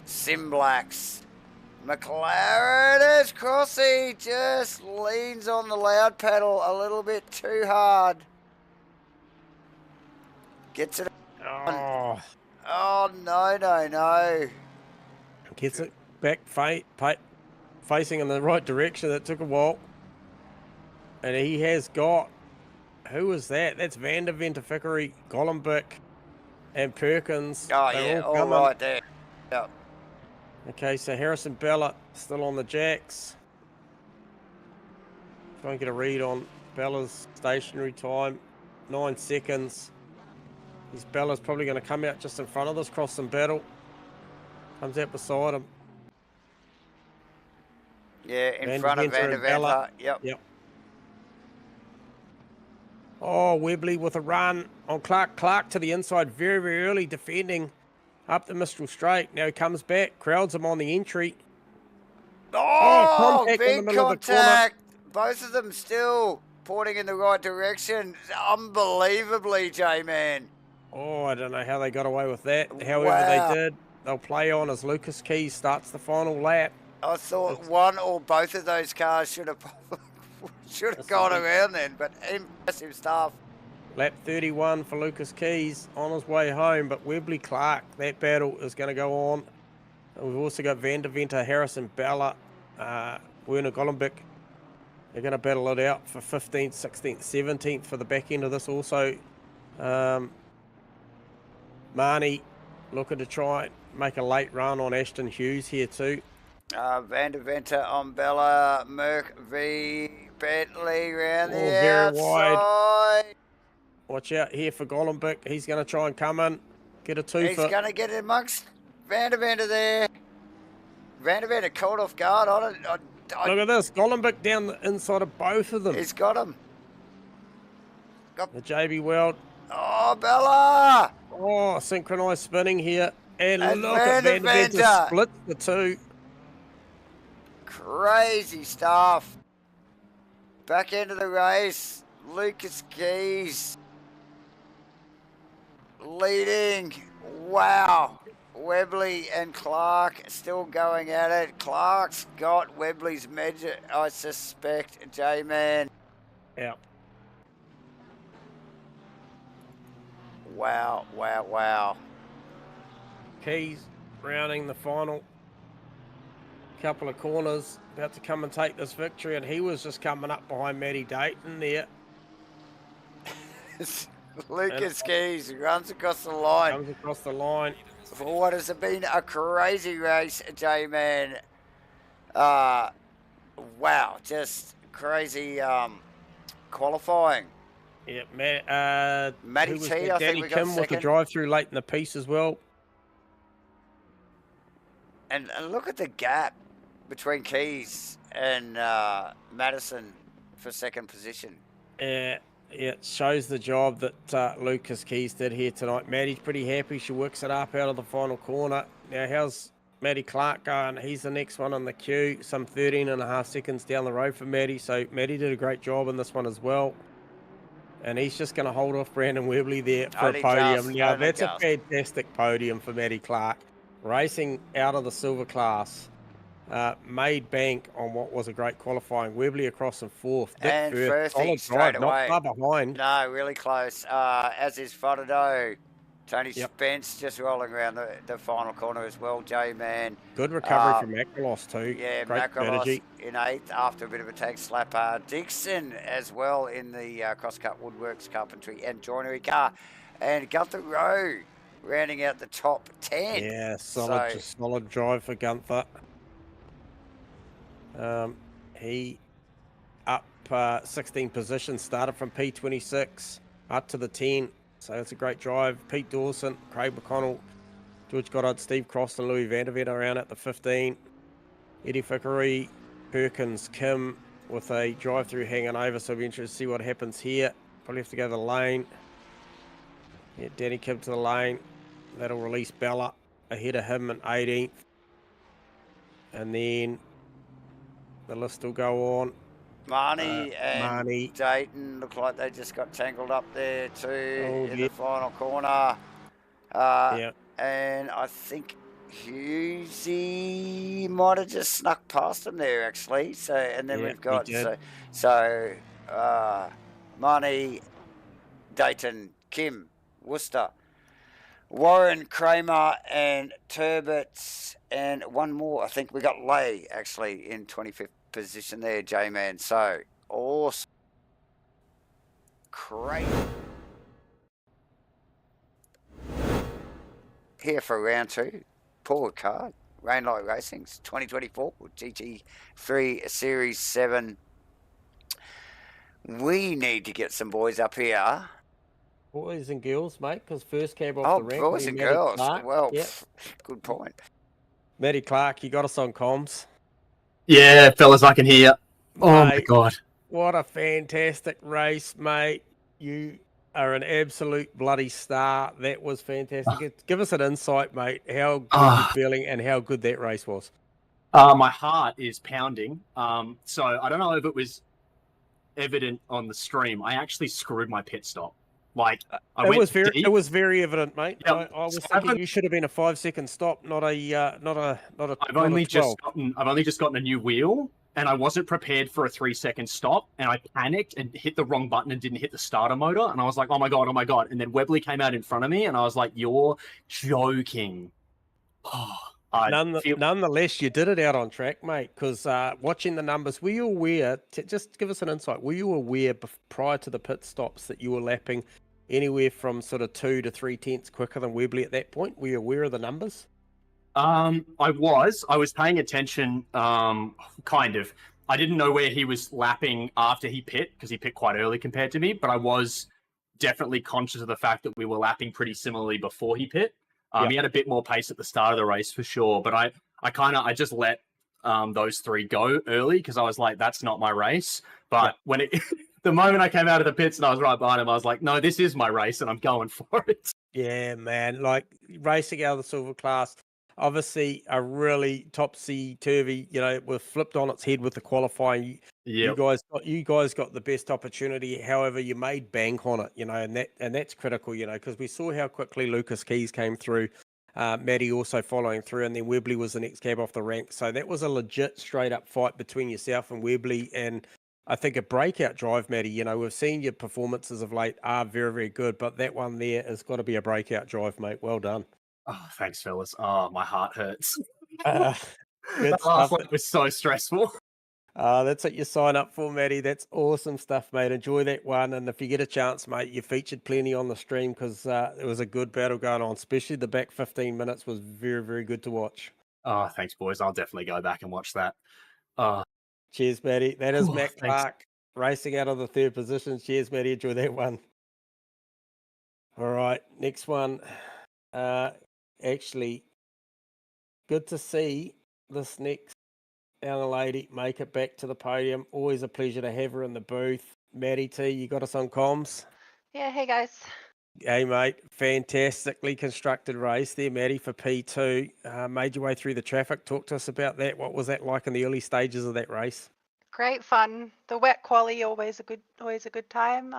SIMBLACKS. McLaren as Crossy just leans on the loud pedal a little bit too hard. Gets it on. Oh, no. Gets it back facing in the right direction. That took a while. And he has got... Who is that? That's Van der Venter, Golombek, and Perkins. Oh, yeah, all right there. Yep. Okay, so Harrison Bella still on the jacks. Try and get a read on Bella's stationary time. 9 seconds. His Bella's probably going to come out just in front of this Crossland battle. Comes out beside him. Yeah, in front of Van der Venter. Yep. Oh, Webley with a run on Clark. Clark to the inside very, very early, defending up the Mistral Straight. Now he comes back, crowds him on the entry. Oh, big contact. Both of them still pointing in the right direction. Unbelievably, J-Man. Oh, I don't know how they got away with that. However they did, they'll play on as Lucas Keys starts the final lap. I thought one or both of those cars should have gone around then, but impressive stuff. Lap 31 for Lucas Keys on his way home, but Webley Clark, that battle is going to go on. And we've also got Van der Venter, Harrison Bella, Werner Golombek. They're going to battle it out for 15th, 16th, 17th for the back end of this also. Marnie looking to try and make a late run on Ashton Hughes here too. Van der Venter on Bella, Merck v Bentley round the very outside. Wide. Watch out here for Golombek. He's going to try and come in, get a 2-foot. He's going to get it amongst Van der Venter there. Van der Venter caught off guard. Look at this. Golombek down the inside of both of them. He's got him. The JB World. Oh, Bella. Oh, synchronized spinning here. And look at Van der Venter split the two. Crazy stuff. Back end of the race. Lucas Keys leading. Wow. Webley and Clark still going at it. Clark's got Webley's measure, I suspect, J-Man. Yeah. Wow. Keys rounding the final. couple of corners, about to come and take this victory, and he was just coming up behind Matty Dayton there. Lucas Keys runs across the line. Comes across the line. For what has been a crazy race, J-Man. Wow, just crazy qualifying. Yeah, Matty T, I think we got Kim second. with the drive-through late in the piece as well. And look at the gap between Keys and Madison for second position. Yeah, it shows the job that Lucas Keys did here tonight. Maddie's pretty happy. She works it up out of the final corner. Now, how's Matty Clark going? He's the next one on the queue, some 13.5 seconds down the road for Matty. So Matty did a great job in this one as well. And he's just going to hold off Brandon Webley there for a podium. Now, that's a fantastic podium for Matty Clark. Racing out of the silver class. Made bank on what was a great qualifying. Webley across in fourth. And Firth straight away. Not far behind. No, really close. As is Fotado. Tony Spence just rolling around the final corner as well. J-Man. Good recovery from Macrolos too. Yeah, Macrolos in 8th after a bit of a tag slap. Dixon as well in the CROSSCUT Woodworks Carpentry and Joinery car. And Gunther Rowe rounding out the top 10. Yeah, solid drive for Gunther. He up 16 positions, started from P26 up to the 10. So it's a great drive. Pete Dawson, Craig McConnell, George Goddard, Steve Cross and Louis Vandervet around at the 15. Eddie Fickery, Perkins, Kim with a drive-through hanging over. So it'll be interesting to see what happens here. Probably have to go to the lane. Yeah, Danny Kim to the lane. That'll release Bella ahead of him in 18th. And then the list will go on. Marnie and Dayton look like they just got tangled up there too in the final corner. And I think Hughesy might have just snuck past them there actually. So and then we've got Marnie, Dayton, Kim, Worcester, Warren, Kramer and Turbot and one more. I think we got Lay actually in 25th position there, J-Man. So awesome. Crazy. Here for round 2. Paul Ricard, Rainlight Racing's 2024 GT3 Series 7. We need to get some boys up here. Boys and girls, mate, because first came off the rank. Boys and girls. Well, good point. Matty Clark, you got us on comms. Yeah, fellas, I can hear. Oh, my God. What a fantastic race, mate. You are an absolute bloody star. That was fantastic. Give us an insight, mate, how good you're feeling and how good that race was. My heart is pounding. So I don't know if it was evident on the stream. I actually screwed my pit stop. Like it was very evident, mate. Yep. I was thinking you should have been a 5-second stop, not a. I've only just gotten a new wheel, and I wasn't prepared for a 3-second stop, and I panicked and hit the wrong button and didn't hit the starter motor, and I was like, oh my god, and then Webley came out in front of me, and I was like, you're joking. Nonetheless, you did it out on track, mate, because watching the numbers, were you aware, just give us an insight, were you aware prior to the pit stops that you were lapping anywhere from sort of 2 to 3 tenths quicker than Webley at that point? Were you aware of the numbers? I was paying attention, kind of. I didn't know where he was lapping after he pit, because he pit quite early compared to me, but I was definitely conscious of the fact that we were lapping pretty similarly before he pit. He had a bit more pace at the start of the race for sure, but I just let those 3 go early because I was like, that's not my race. But when the moment I came out of the pits and I was right behind him, I was like, no, this is my race and I'm going for it. Yeah, man. Like racing out of the silver class, obviously a really topsy-turvy, we're flipped on its head with the qualifying. You guys got the best opportunity. However, you made bank on it, and that's critical, because we saw how quickly Lucas Keys came through. Matty also following through, and then Webley was the next cab off the rank. So that was a legit straight-up fight between yourself and Webley, and I think a breakout drive, Matty. We've seen your performances of late are very, very good, but that one there has got to be a breakout drive, mate. Well done. Oh, thanks, fellas. Oh, my heart hurts. Good That last stuff. lap was so stressful. That's what you sign up for, Matty. That's awesome stuff, mate. Enjoy that one. And if you get a chance, mate, you featured plenty on the stream because it was a good battle going on, especially the back 15 minutes was very, very good to watch. Oh, thanks, boys. I'll definitely go back and watch that. Cheers, Matty. That is Matt thanks. Clark racing out of the third position. Cheers, Matty. Enjoy that one. All right, next one. Actually, good to see this next young lady make it back to the podium. Always a pleasure to have her in the booth. Maddie T, you got us on comms? Yeah, hey guys. Hey, mate. Fantastically constructed race there, Maddie, for P2. Made your way through the traffic. Talk to us about that. What was that like in the early stages of that race? Great fun. The wet quali always a good time.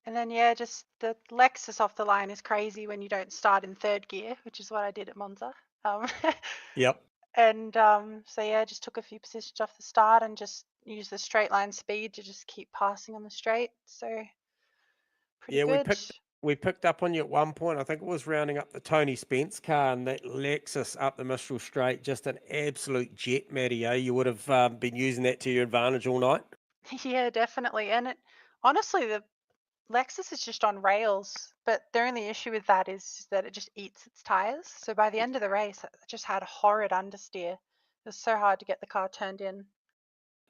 And then yeah, just the Lexus off the line is crazy when you don't start in third gear, which is what I did at Monza. Yep. And so yeah, just took a few positions off the start and just used the straight line speed to just keep passing on the straight. So pretty good. We picked up on you at one point. I think it was rounding up the Tony Spence car and that Lexus up the Mistral Straight. Just an absolute jet, Matty. You would have been using that to your advantage all night. Yeah, definitely. And honestly, the Lexus is just on rails, but the only issue with that is that it just eats its tires. So by the end of the race, it just had horrid understeer. It was so hard to get the car turned in.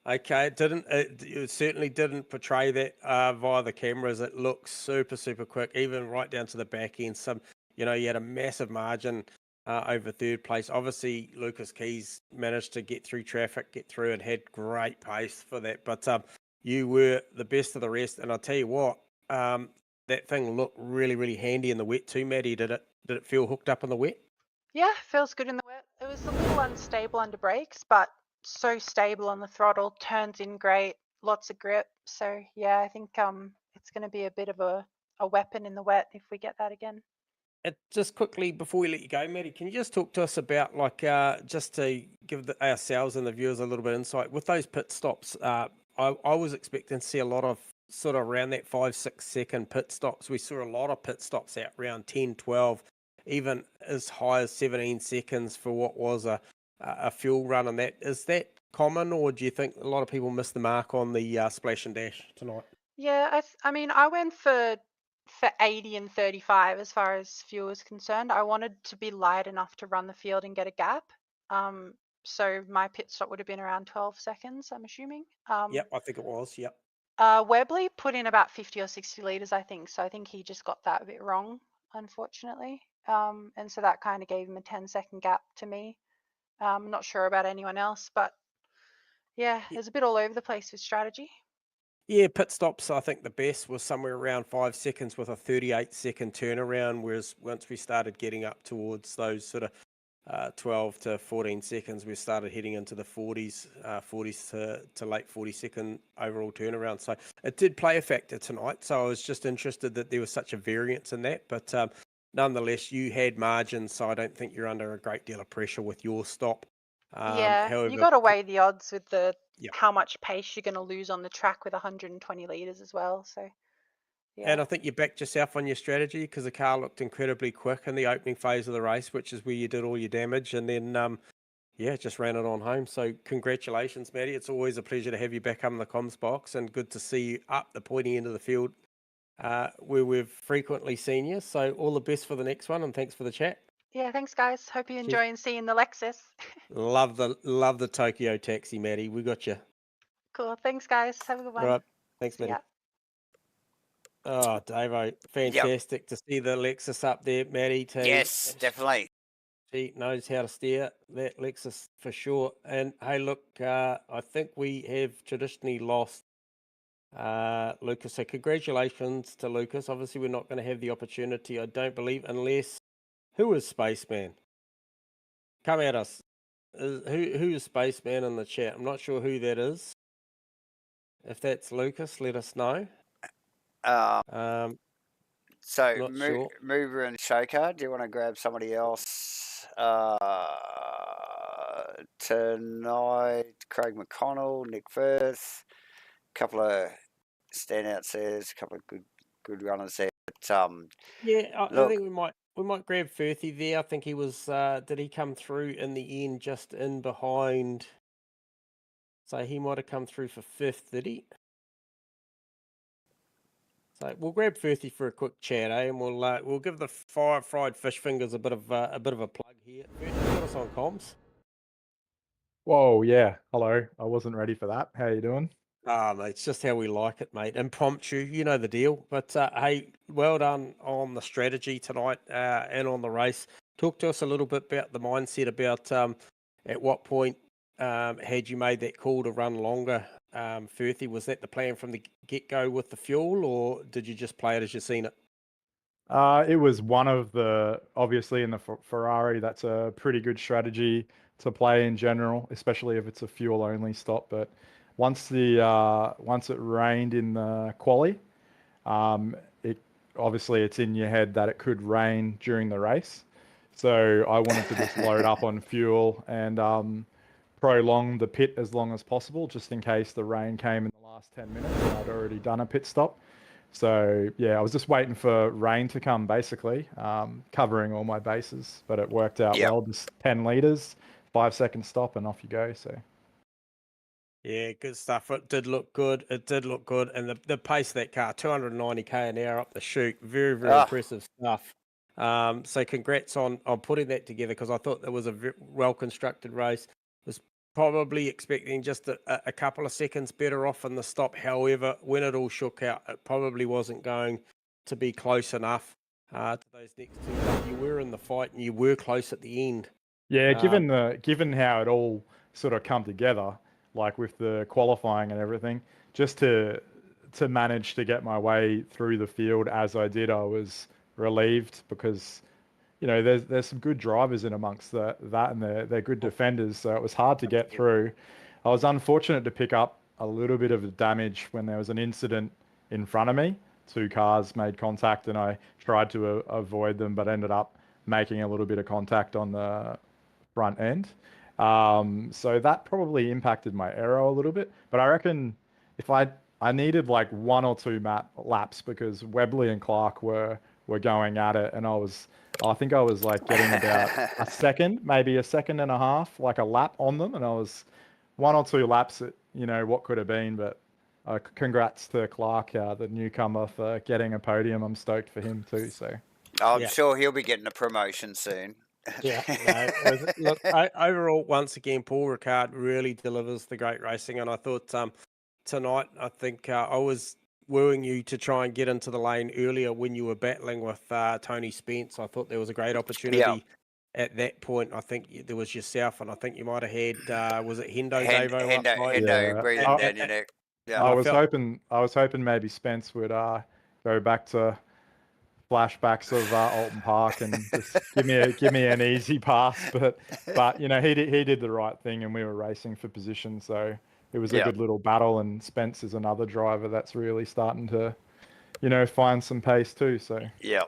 Okay, it certainly didn't portray that via the cameras. It looks super, super quick, even right down to the back end. You had a massive margin over third place. Obviously, Lucas Keys managed to get through traffic, get through, and had great pace for that. But you were the best of the rest. And I'll tell you what, that thing looked really, really handy in the wet too, Maddie. Did it feel hooked up in the wet? Yeah, feels good in the wet. It was a little unstable under brakes, but so stable on the throttle, turns in great, lots of grip. So yeah, I think it's going to be a bit of a weapon in the wet if we get that again. Just quickly before we let you go, Maddie, can you just talk to us about just to give ourselves and the viewers a little bit of insight with those pit stops? I was expecting to see a lot of sort of around that 5-6 second pit stops. We saw a lot of pit stops out around 10, 12, even as high as 17 seconds for what was a fuel run. And that is that common, or do you think a lot of people missed the mark on the splash and dash tonight? Yeah, I mean, I went for 80 and 35 as far as fuel is concerned. I wanted to be light enough to run the field and get a gap. So my pit stop would have been around 12 seconds, I'm assuming. Yep, I think it was. Yep. Webley put in about 50 or 60 litres, I think. So I think he just got that a bit wrong, unfortunately. And so that kind of gave him a 10-second gap to me. I'm not sure about anyone else, but yeah, it was a bit all over the place with strategy. Yeah, pit stops, I think the best was somewhere around 5 seconds with a 38-second turnaround, whereas once we started getting up towards those sort of 12 to 14 seconds, we started heading into the 40s to late 40-second overall turnaround. So it did play a factor tonight. So I was just interested that there was such a variance in that. But nonetheless, you had margins, so I don't think you're under a great deal of pressure with your stop. Yeah, however, you got to weigh the odds with Yep. how much pace you're going to lose on the track with 120 litres as well. So, yeah. And I think you backed yourself on your strategy because the car looked incredibly quick in the opening phase of the race, which is where you did all your damage. And then, just ran it on home. So congratulations, Matty. It's always a pleasure to have you back up in the comms box and good to see you up the pointy end of the field where we've frequently seen you. So all the best for the next one and thanks for the chat. Yeah, thanks, guys. Hope you enjoy and seeing the Lexus. Love the Tokyo taxi, Matty. We got you. Cool. Thanks, guys. Have a good one. All right. Thanks, Matty. Yeah. Oh, Davo, fantastic to see the Lexus up there, Matty. Yes, definitely. She knows how to steer that Lexus for sure. And hey, look, I think we have traditionally lost Lucas. So congratulations to Lucas. Obviously, we're not going to have the opportunity, I don't believe, unless who is Spaceman? Come at us. Who is Spaceman in the chat? I'm not sure who that is. If that's Lucas, let us know. So sure. Mover and Shokar, do you want to grab somebody else tonight? Craig McConnell, Nick Firth, a couple of standouts there, a couple of good runners there. But, I think we might grab Firthy there. I think he was. Did he come through in the end just in behind? So he might have come through for 5th, did he? So we'll grab Firthy for a quick chat, and we'll give the fried fish fingers a bit of a plug here. Firthy, got us on comms. Whoa, yeah. Hello. I wasn't ready for that. How you doing? Mate, it's just how we like it, mate. Impromptu, you know the deal. But hey, well done on the strategy tonight and on the race. Talk to us a little bit about the mindset about at what point had you made that call to run longer, Firthy? Was that the plan from the get-go with the fuel, or did you just play it as you seen it? It was one of the, obviously in the Ferrari, that's a pretty good strategy to play in general, especially if it's a fuel-only stop. But once it rained in the quali, it obviously it's in your head that it could rain during the race. So I wanted to just load up on fuel and prolong the pit as long as possible, just in case the rain came in the last 10 minutes and I'd already done a pit stop. So yeah, I was just waiting for rain to come, basically, covering all my bases, but it worked out well. Just 10 liters, 5-second stop, and off you go. So yeah, good stuff. It did look good. It did look good, and the pace of that car, 290k an hour up the chute, very impressive stuff. So congrats on putting that together, because I thought that was a well constructed race. Was probably expecting just a couple of seconds better off in the stop. However, when it all shook out, it probably wasn't going to be close enough to those next two. But you were in the fight, and you were close at the end. yeah, given how it all sort of come together, like with the qualifying and everything, just to manage to get my way through the field as I did, I was relieved, because there's some good drivers in amongst that and they're good defenders, so it was hard to get through. I was unfortunate to pick up a little bit of damage when there was an incident in front of me. 2 cars made contact and I tried to avoid them, but ended up making a little bit of contact on the front end. So that probably impacted my aero a little bit, but I reckon if I needed like 1 or 2 laps, because Webley and Clark were going at it, and I think I was like getting about a second, maybe a second and a half, like a lap on them, and I was 1 or 2 laps at what could have been. But congrats to Clark, the newcomer, for getting a podium. I'm stoked for him too. So I'm sure he'll be getting a promotion soon. Yeah, no. Look, overall, once again, Paul Ricard really delivers the great racing, and I thought tonight, I think I was wooing you to try and get into the lane earlier when you were battling with Tony Spence. I thought there was a great opportunity at that point. I think there was yourself, and I think you might have had was it Hendo? Hendo breathing down your neck. Yeah, I was hoping maybe Spence would go back to flashbacks of Alton Park and just give me an easy pass, but he did the right thing, and we were racing for position, so it was a good little battle. And Spence is another driver that's really starting to find some pace too. So yeah,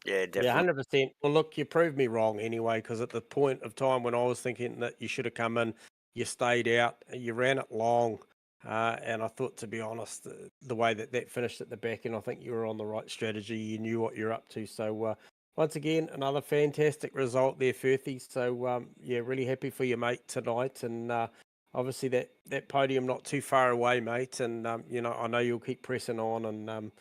definitely. Yeah, 100%. Well, look, you proved me wrong anyway, because at the point of time when I was thinking that you should have come in, you stayed out, you ran it long. And I thought, to be honest, the way that finished at the back end, I think you were on the right strategy. You knew what you're up to. So once again, another fantastic result there, Firthy. So really happy for you, mate, tonight. And obviously that podium not too far away, mate. And I know you'll keep pressing on and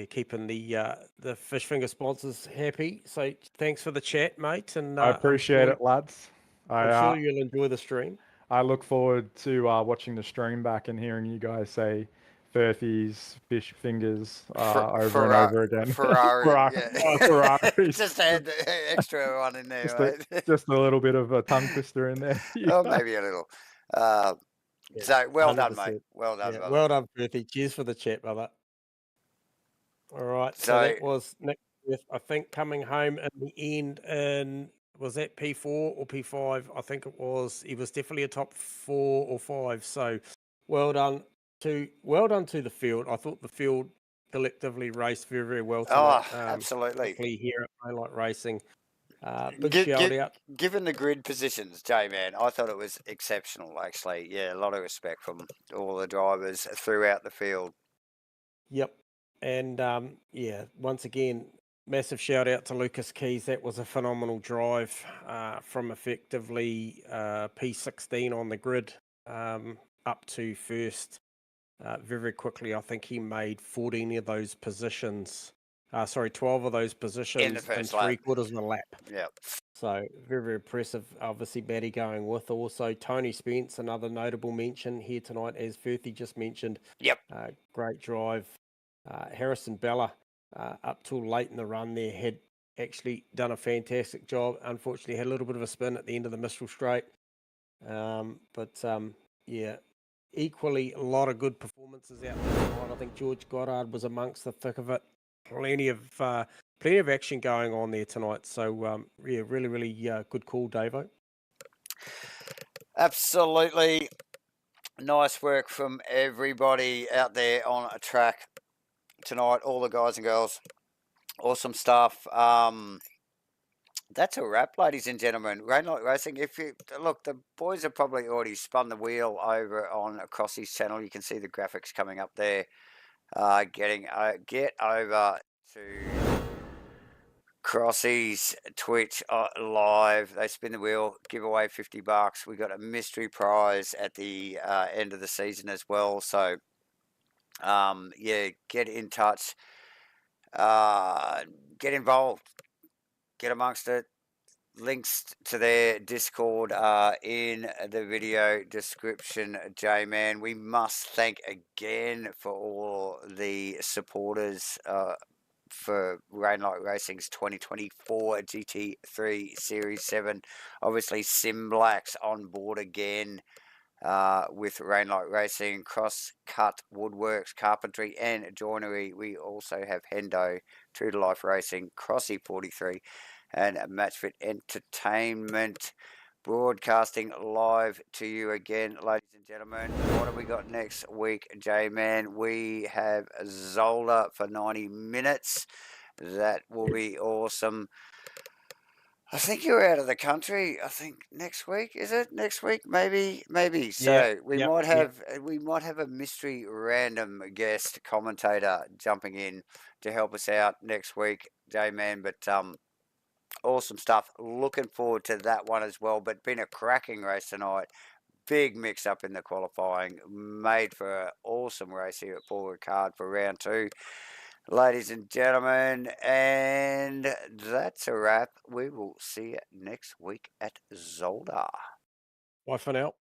keeping the fish finger sponsors happy. So thanks for the chat, mate. And I appreciate it, lads. I'm sure you'll enjoy the stream. I look forward to watching the stream back and hearing you guys say Firthy's fish fingers over and over again. Ferrari. Just add the extra one in there, just a little bit of a tongue twister in there. Oh, maybe a little. So well 100%. Done, mate. Well done, brother. Well done, Firthy. Cheers for the chat, brother. All right. So that was Nick, I think, coming home in the end in, was that P4 or P5? I think it was. He was definitely a top 4 or 5. So well done to the field. I thought the field collectively raced very, very well tonight. Absolutely. Here at Moonlight Racing. Big shout out. Given the grid positions, J-Man, I thought it was exceptional, actually. Yeah, a lot of respect from all the drivers throughout the field. Yep. And once again, Massive shout out to Lucas Keys. That was a phenomenal drive from effectively P16 on the grid up to first. Very, very quickly, I think he made 14 of those positions. 12 of those positions in 3/4 of a lap. Yeah. So very, very impressive. Obviously, Matty going with also Tony Spence, another notable mention here tonight, as Firthy just mentioned. Yep. Great drive. Harrison Bella up till late in the run there had actually done a fantastic job. Unfortunately, had a little bit of a spin at the end of the Mistral Straight. Yeah, equally a lot of good performances out there tonight. I think George Goddard was amongst the thick of it. Plenty of action going on there tonight. So yeah, really, really good call, Davo. Absolutely. Nice work from everybody out there on a track tonight, all the guys and girls. Awesome stuff. That's a wrap, ladies and gentlemen. Rainlight Racing. If you look, the boys have probably already spun the wheel over on Crossy's channel. You can see the graphics coming up there. Get over to Crossy's Twitch live. They spin the wheel, give away $50. We got a mystery prize at the end of the season as well. So, yeah, get in touch. Get involved. Get amongst it. Links to their Discord are in the video description, J-Man. We must thank again for all the supporters for Rainlight Racing's 2024 GT3 Series 7. Obviously, SIMBLACKS on board again with Rainlight Racing, CrossCUT, Woodworks, Carpentry and Joinery. We also have HENDO, True to Life Racing, Crossy 43 and MATCHFIT Entertainment, broadcasting live to you again, ladies and gentlemen. What have we got next week, J-Man? We have Zola for 90 minutes. That will be awesome. I think you're out of the country. I think next week, is it? Next week, maybe. So we might have a mystery random guest commentator jumping in to help us out next week, J-Man. But awesome stuff. Looking forward to that one as well. But been a cracking race tonight. Big mix up in the qualifying. Made for an awesome race here at Paul Ricard for round 2. Ladies and gentlemen, and that's a wrap. We will see you next week at Zolder. Bye for now.